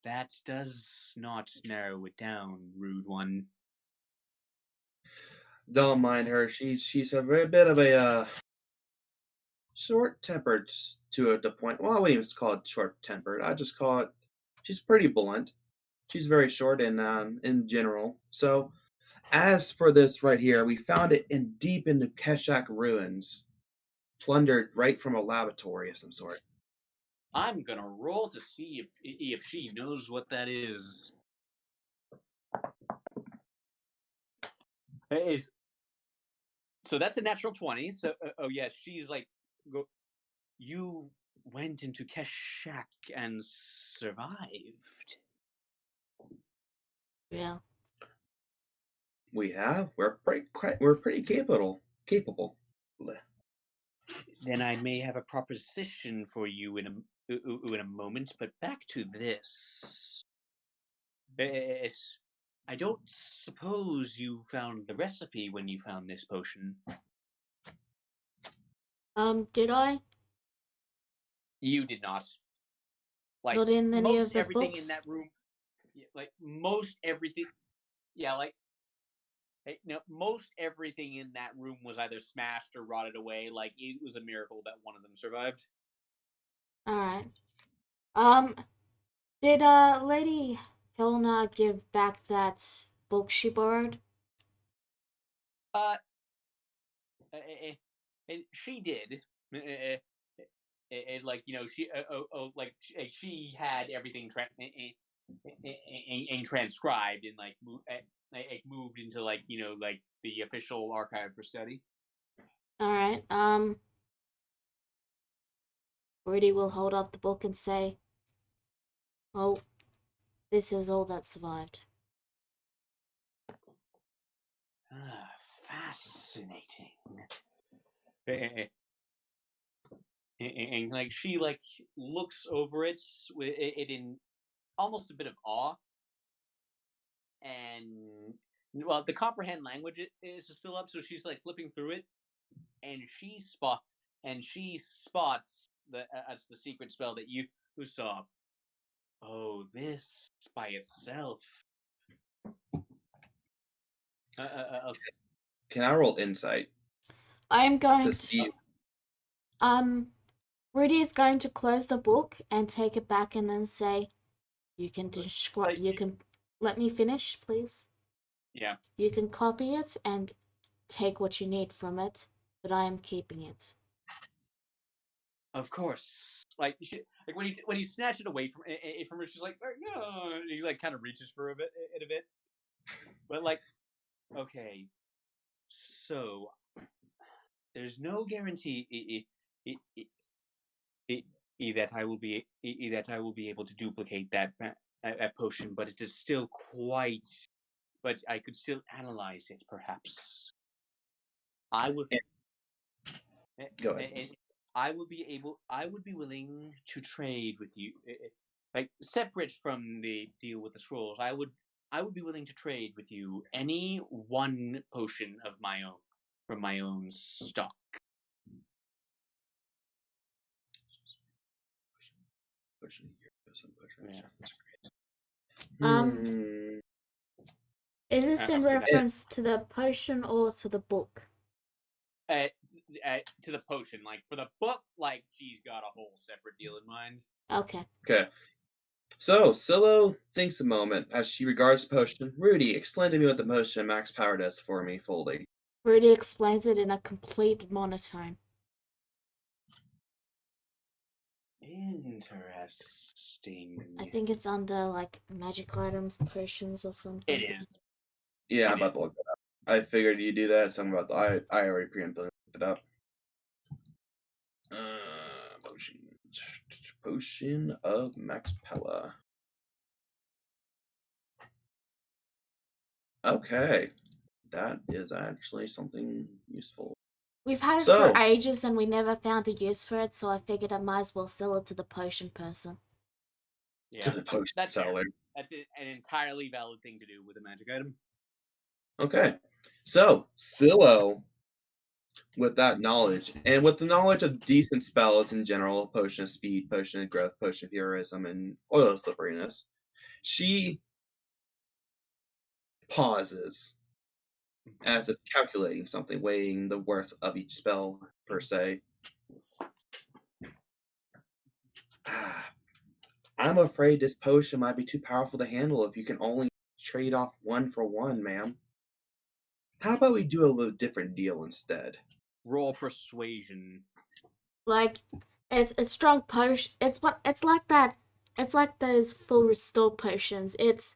That does not narrow it down, rude one. Don't mind her. She's a very bit of a short-tempered to the point. Well, I wouldn't even call it short-tempered. I just call it. She's pretty blunt. She's very short in general. So, as for this right here, we found it deep in the Keshak ruins, plundered right from a laboratory of some sort. I'm gonna roll to see if she knows what that is. So that's a natural 20. So oh yes, she's like, you went into Keshak and survived. Yeah. We have. We're pretty capable. Then I may have a proposition for you in a moment. But back to this. I don't suppose you found the recipe when you found this potion. Did I? You did not. Like Not in any most of the everything books? in that room. Like most everything. Yeah, like most everything in that room was either smashed or rotted away. Like it was a miracle that one of them survived. Alright. Did Lady Helena give back that book she borrowed? And she did. And like she had everything transcribed and like moved into like the official archive for study. Alright, Rudy will hold up the book and say, "Oh, this is all that survived." Fascinating. And like she like looks over it in almost a bit of awe, and well, the comprehend language is still up, so she's like flipping through it, and she spots that's the secret spell that you saw. Oh, this by itself. Okay. Can I roll insight I am going to to. see? Rudy is going to close the book and take it back and then say, you can describe, you can, let me finish, please. Yeah. You can copy it and take what you need from it, but I am keeping it. Of course. Like when you snatch it away from her, she's like, no. And he like kind of reaches for a bit. But like, okay, so there's no guarantee that I will be able to duplicate that potion, but it is still quite. But I could still analyze it, perhaps. I would. Go ahead. I would be willing to trade with you, like separate from the deal with the scrolls. I would be willing to trade with you any one potion of my own from my own stock. Is this in For that- reference to the potion or to the book? To the potion, like for the book, like she's got a whole separate deal in mind. Okay. Okay. So, Silo thinks a moment as she regards the potion. Rudy, explain to me what the potion of max power does for me fully. Rudy explains it in a complete monotone. Interesting. I think it's under like magic items, potions, or something. It is. Yeah, I'm about to look it up. I figured you'd do that, so I'm about to. I already preemptively looked it up. Potion of max power. Okay, that is actually something useful. We've had it for ages and we never found a use for it, so I figured I might as well sell it to the potion person. Yeah, To the potion seller. That's an entirely valid thing to do with a magic item. Okay, so Silo, with that knowledge, and with the knowledge of decent spells in general, potion of speed, potion of growth, potion of heroism, and oil of slipperiness, she pauses as if calculating something, weighing the worth of each spell per se. I'm afraid this potion might be too powerful to handle if you can only trade off one for one, ma'am. How about we do a little different deal instead? Roll persuasion. Like, it's a strong potion. It's like that. It's like those full restore potions. It's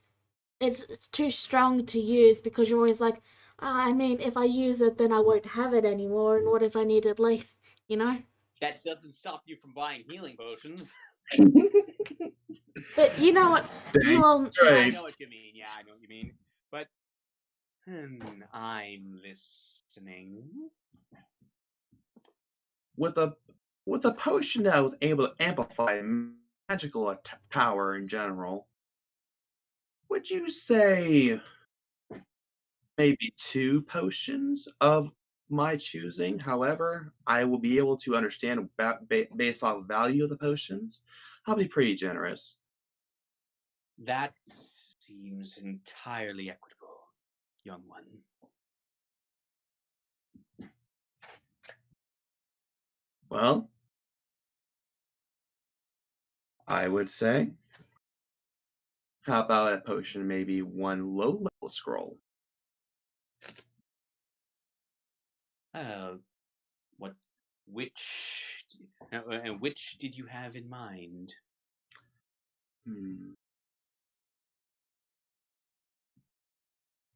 too strong to use because you're always like, I mean, if I use it, then I won't have it anymore. And what if I need it later? You know. That doesn't stop you from buying healing potions. But you know what? You all. I know what you mean. Yeah, I know what you mean. But I'm listening. With a potion that was able to amplify magical power in general, would you say maybe 2 potions of my choosing? However, I will be able to understand based off the value of the potions. I'll be pretty generous. That seems entirely equitable, young one. Well, I would say, how about a potion, maybe 1 low-level scroll? Which did you have in mind?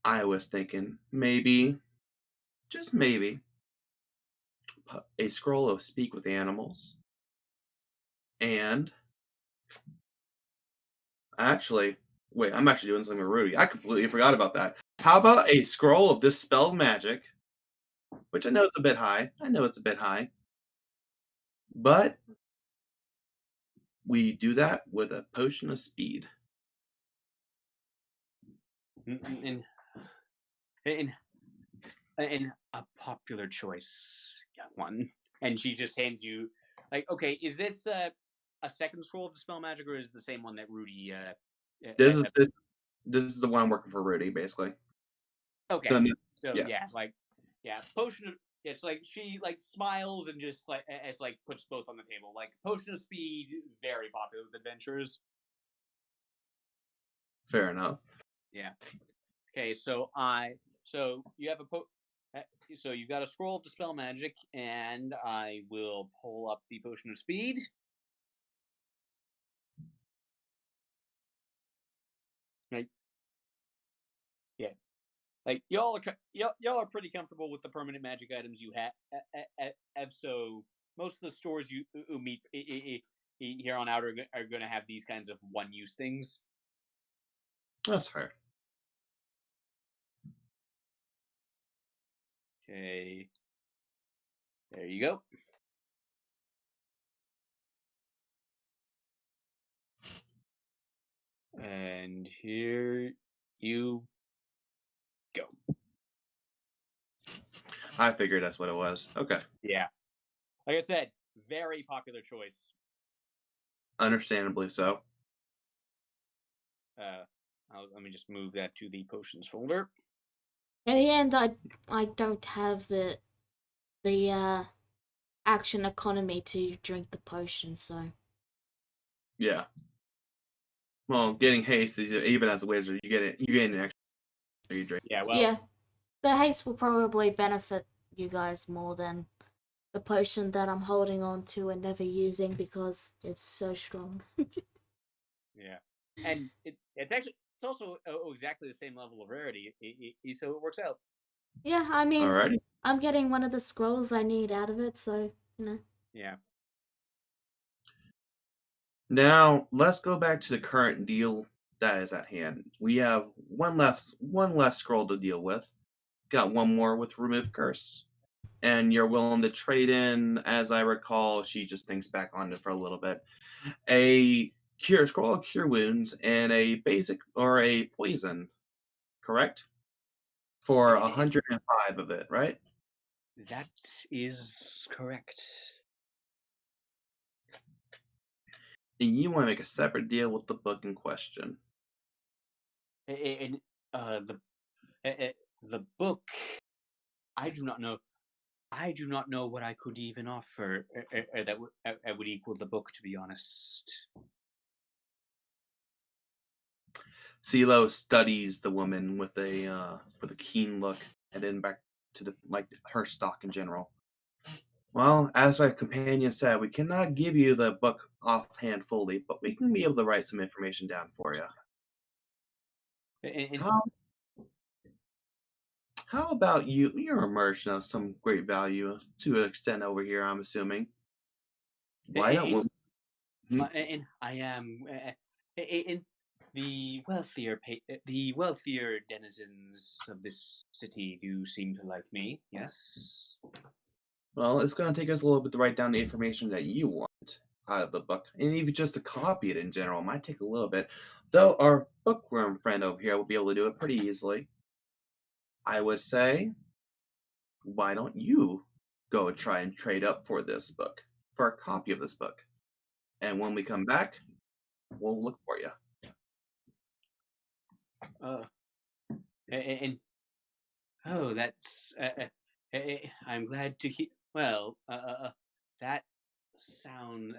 I was thinking maybe, just maybe, a scroll of Speak with Animals. And actually, wait, I'm actually doing something with Rudy. I completely forgot about that. How about a scroll of Dispel Magic? Which I know it's a bit high. But we do that with a potion of speed. In a popular choice, young one. And she just hands you, like, okay, is this a second scroll of Dispel Magic, or is it the same one that Rudy? This is the one I'm working for Rudy, basically. Okay, so yeah, potion it's like she like smiles and just like as like puts both on the table. Like potion of speed, very popular with adventurers. Fair enough. Yeah. Okay, so you have so you've got a scroll of dispel magic, and I will pull up the potion of speed. Like, yeah, like y'all are pretty comfortable with the permanent magic items you have. So most of the stores you meet here on out are going to have these kinds of one-use things. That's fair. Okay, there you go. And here you go. I figured that's what it was. Okay. Yeah. Like I said, very popular choice. Understandably so. Let me just move that to the potions folder. In the end, I don't have the action economy to drink the potion, so Yeah. Well, getting haste is even as a wizard, you get an extra you drink. Yeah, well, yeah, the haste will probably benefit you guys more than the potion that I'm holding on to and never using because it's so strong. yeah, and it's also exactly the same level of rarity, so it works out. Yeah, I mean, Alrighty. I'm getting one of the scrolls I need out of it, so Yeah. Now let's go back to the current deal that is at hand. We have one less scroll to deal with. Got one more with remove curse. And you're willing to trade in, as I recall, she just thinks back on it for a little bit. A scroll of cure wounds and a basic or a poison, correct? For 105 of it, right? That is correct. And you want to make a separate deal with the book in question. And the book, I do not know. I do not know what I could even offer that would equal the book. To be honest. CeeLo studies the woman with a keen look, and then back to the her stock in general. Well, as my companion said, we cannot give you the book offhand fully, but we can be able to write some information down for you. And How about you? You're a merchant of some great value to an extent over here, I'm assuming. Why don't we? and I am in the wealthier denizens of this city do seem to like me. Yes. Well, it's going to take us a little bit to write down the information that you want out of the book, and even just to copy it in general might take a little bit. Though our bookworm friend over here will be able to do it pretty easily. I would say, why don't you go try and trade up for this book, for a copy of this book, and when we come back, we'll look for you. And oh, that's I'm glad to hear. Well, that sound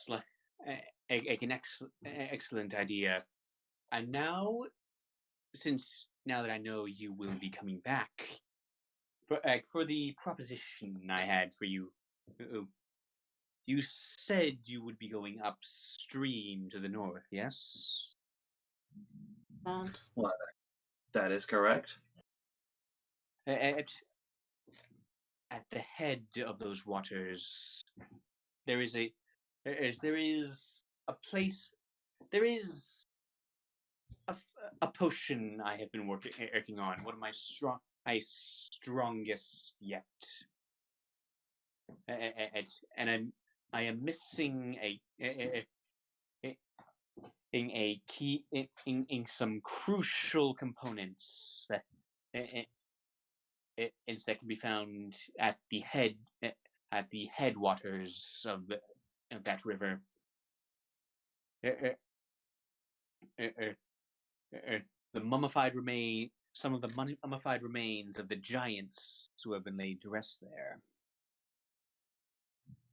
like an excellent idea. And now, now that I know you will be coming back, for the proposition I had for you, you said you would be going upstream to the north, yes? and Well, that is correct. At the head of those waters, there is a place. There is a potion I have been working on. One of my strongest yet. And I am missing a key in some crucial components that that can be found at the headwaters of that river. The mummified some of the mummified remains of the giants who have been laid to rest there.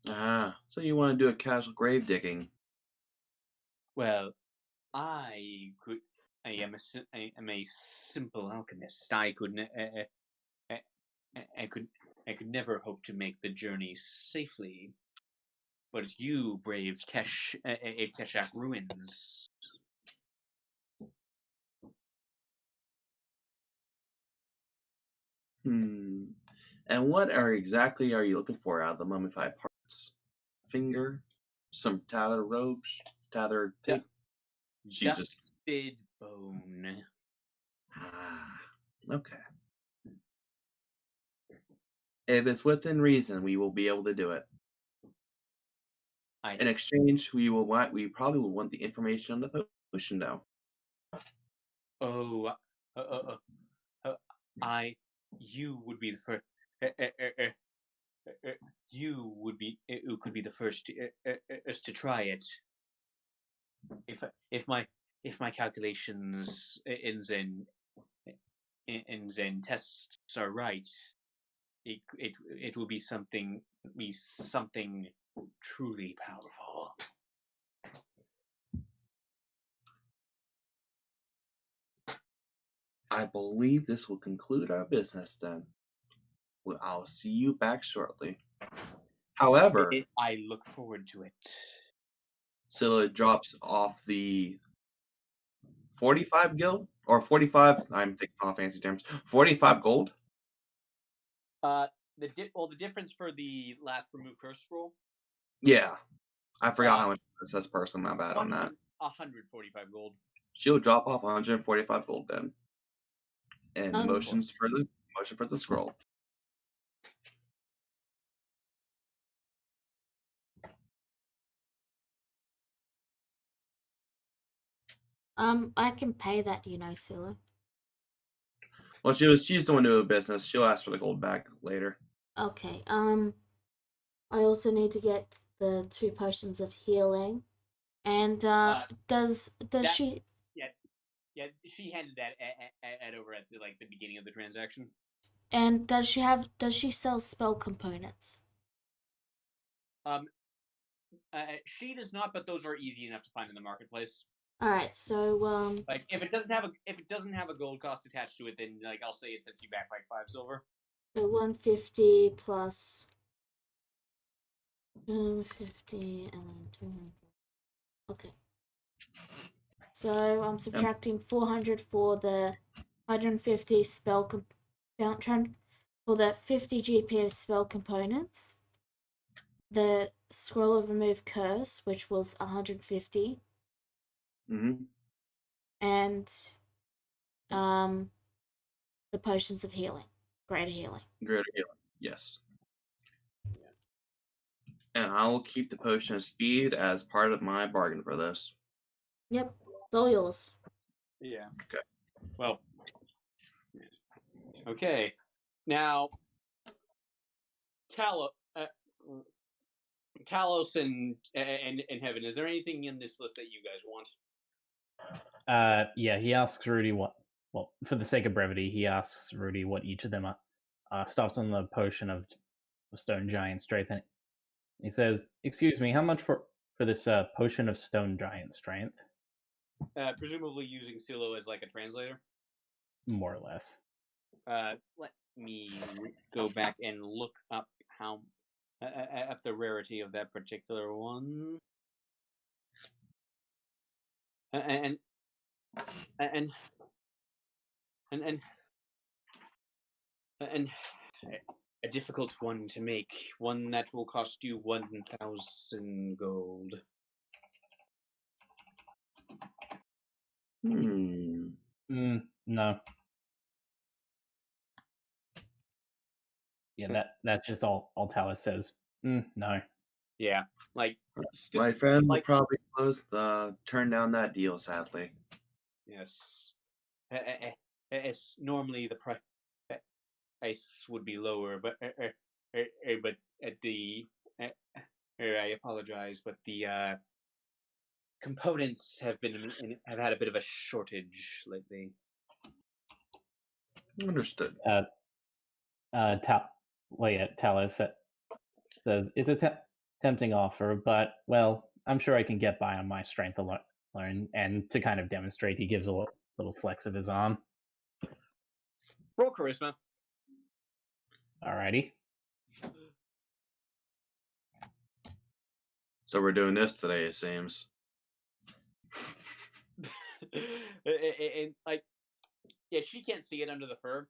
Ah, so you want to do a casual grave digging? Well, I am a simple alchemist. I could never hope to make the journey safely. But you braved Keshak ruins. And what exactly are you looking for out of the mummified parts? Finger? Some tattered robes? Tattered tape? Jesus. Dusted bone. Ah, okay. If it's within reason, we will be able to do it. In exchange, we probably will want the information on the potion now. You would be the first. You could be the first to try it. If my calculations in Zen tests are right, it will be something truly powerful. I believe this will conclude our business then. Well, I'll see you back shortly. However, I look forward to it. Scylla drops off the 45 gil or 45. I'm taking all fancy terms. 45 gold. The difference for the last remove curse scroll. Yeah, I forgot how much it says person. My bad on that. 145 gold. She'll drop off 145 gold then, and motion for the scroll. I can pay that, Scylla. Well, she's the one doing business. She'll ask for the gold back later. Okay. I also need to get the 2 potions of healing. And does she? Yeah, she handed that at over at the beginning of the transaction. And does she sell spell components? She does not, but those are easy enough to find in the marketplace. All right, so if it doesn't have a gold cost attached to it, then I'll say it sets you back 5 silver. So 150 plus 250 and then 200. Okay. So I'm subtracting 400 for the 150 spell for the 50 GP of spell components. The scroll of remove curse, which was 150. And the potions of healing. Greater healing. Yes. And I will keep the potion of speed as part of my bargain for this. Yep, it's all yours. Yeah. Okay. Well. Okay. Now, Talos and Heaven. Is there anything in this list that you guys want? Yeah, he asks Rudy what. Well, for the sake of brevity, he asks Rudy what each of them are. Stops on the potion of stone giant strength, and he says, "Excuse me, how much for this potion of stone giant strength?" Presumably using Silo as a translator. More or less. Let me go back and look up how up the rarity of that particular one. And a difficult one to make, one that will cost you 1,000 gold. No. Yeah, that's just all Talos says. No. Yeah, my friend will probably turn down that deal, sadly. Yes. It's normally the price would be lower, but at the I apologize, but the components have had a bit of a shortage lately. Understood. Talos says, it's a tempting offer, but, well, I'm sure I can get by on my strength alone. And to kind of demonstrate, he gives a little flex of his arm. Roll charisma. Alrighty. So we're doing this today, it seems. And like, yeah, she can't see it under the fur.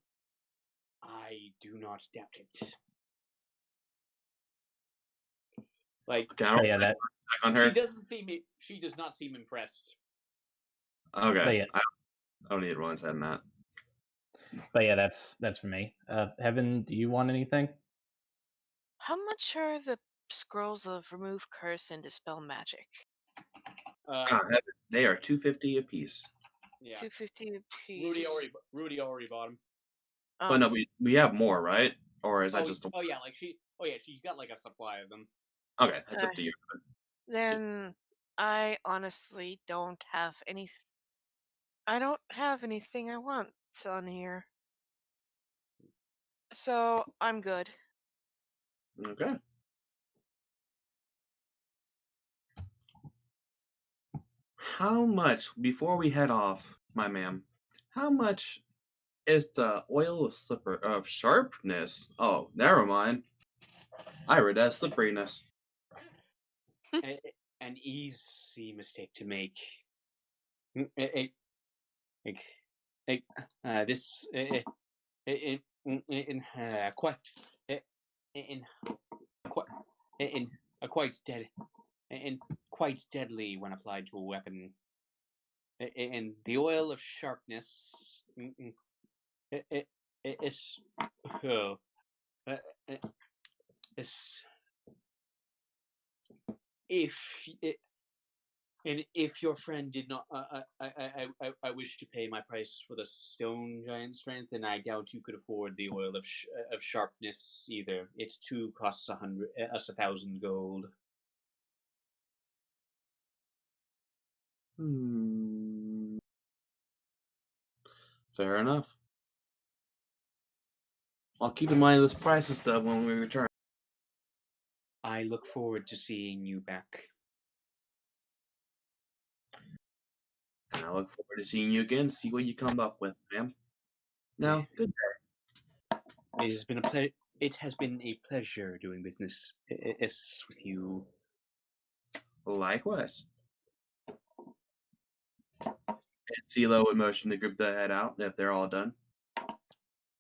I do not doubt it. Like, Okay, I So don't yeah, that. back on her. She does not seem impressed. Okay. So yeah, I don't need to roll inside on that. but yeah, that's for me. Heaven, do you want anything? How much are the scrolls of remove curse and dispel magic? They are $250 a piece. Yeah. 250 a piece. Rudy already bought them. Oh, But no, we have more, right? Or is that Oh, just the oh yeah, like she's got like a supply of them. Okay, that's up to you. then I honestly don't have any. I don't have anything I want on here, so I'm good. Okay. How much, before we head off, my ma'am, how much is the oil of sharpness? Oh, never mind. I read that slipperiness. An easy mistake to make. This quite deadly when applied to a weapon. And the oil of sharpness it's it's if your friend did not, I wish to pay my price for the stone giant strength, and I doubt you could afford the oil of sharpness either. It too costs 1,000 gold. Fair enough. I'll keep in mind this price and stuff when we return. I look forward to seeing you back. And I look forward to seeing you again, see what you come up with, ma'am. Now, good day. It has been a pleasure doing business with you. Likewise. And CeeLo would motion the group to head out if they're all done.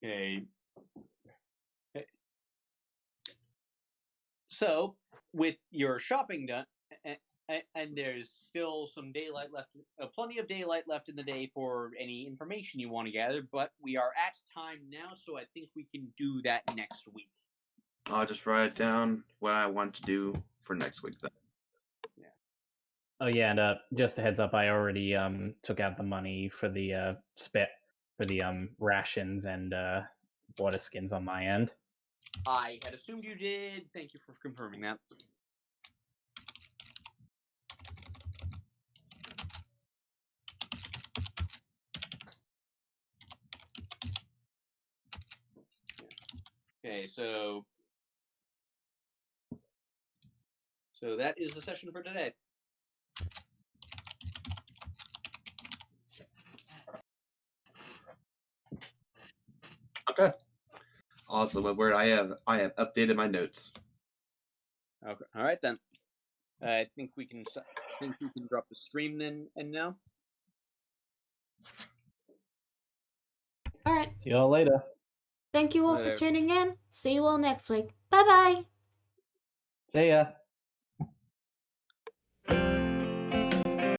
Okay. So, with your shopping done, and there's still some daylight left, plenty of daylight left in the day for any information you want to gather, but we are at time now, so I think we can do that next week. I'll just write down what I want to do for next week then. Oh yeah, and just a heads up, I already took out the money for the rations and water skins on my end. I had assumed you did. Thank you for confirming that. Okay, so that is the session for today. Okay. Also, where I have updated my notes. Okay. All right then. I think we can drop the stream then and now. All right. See y'all later. Thank you all Bye for there. tuning in. See you all next week. Bye bye. See ya.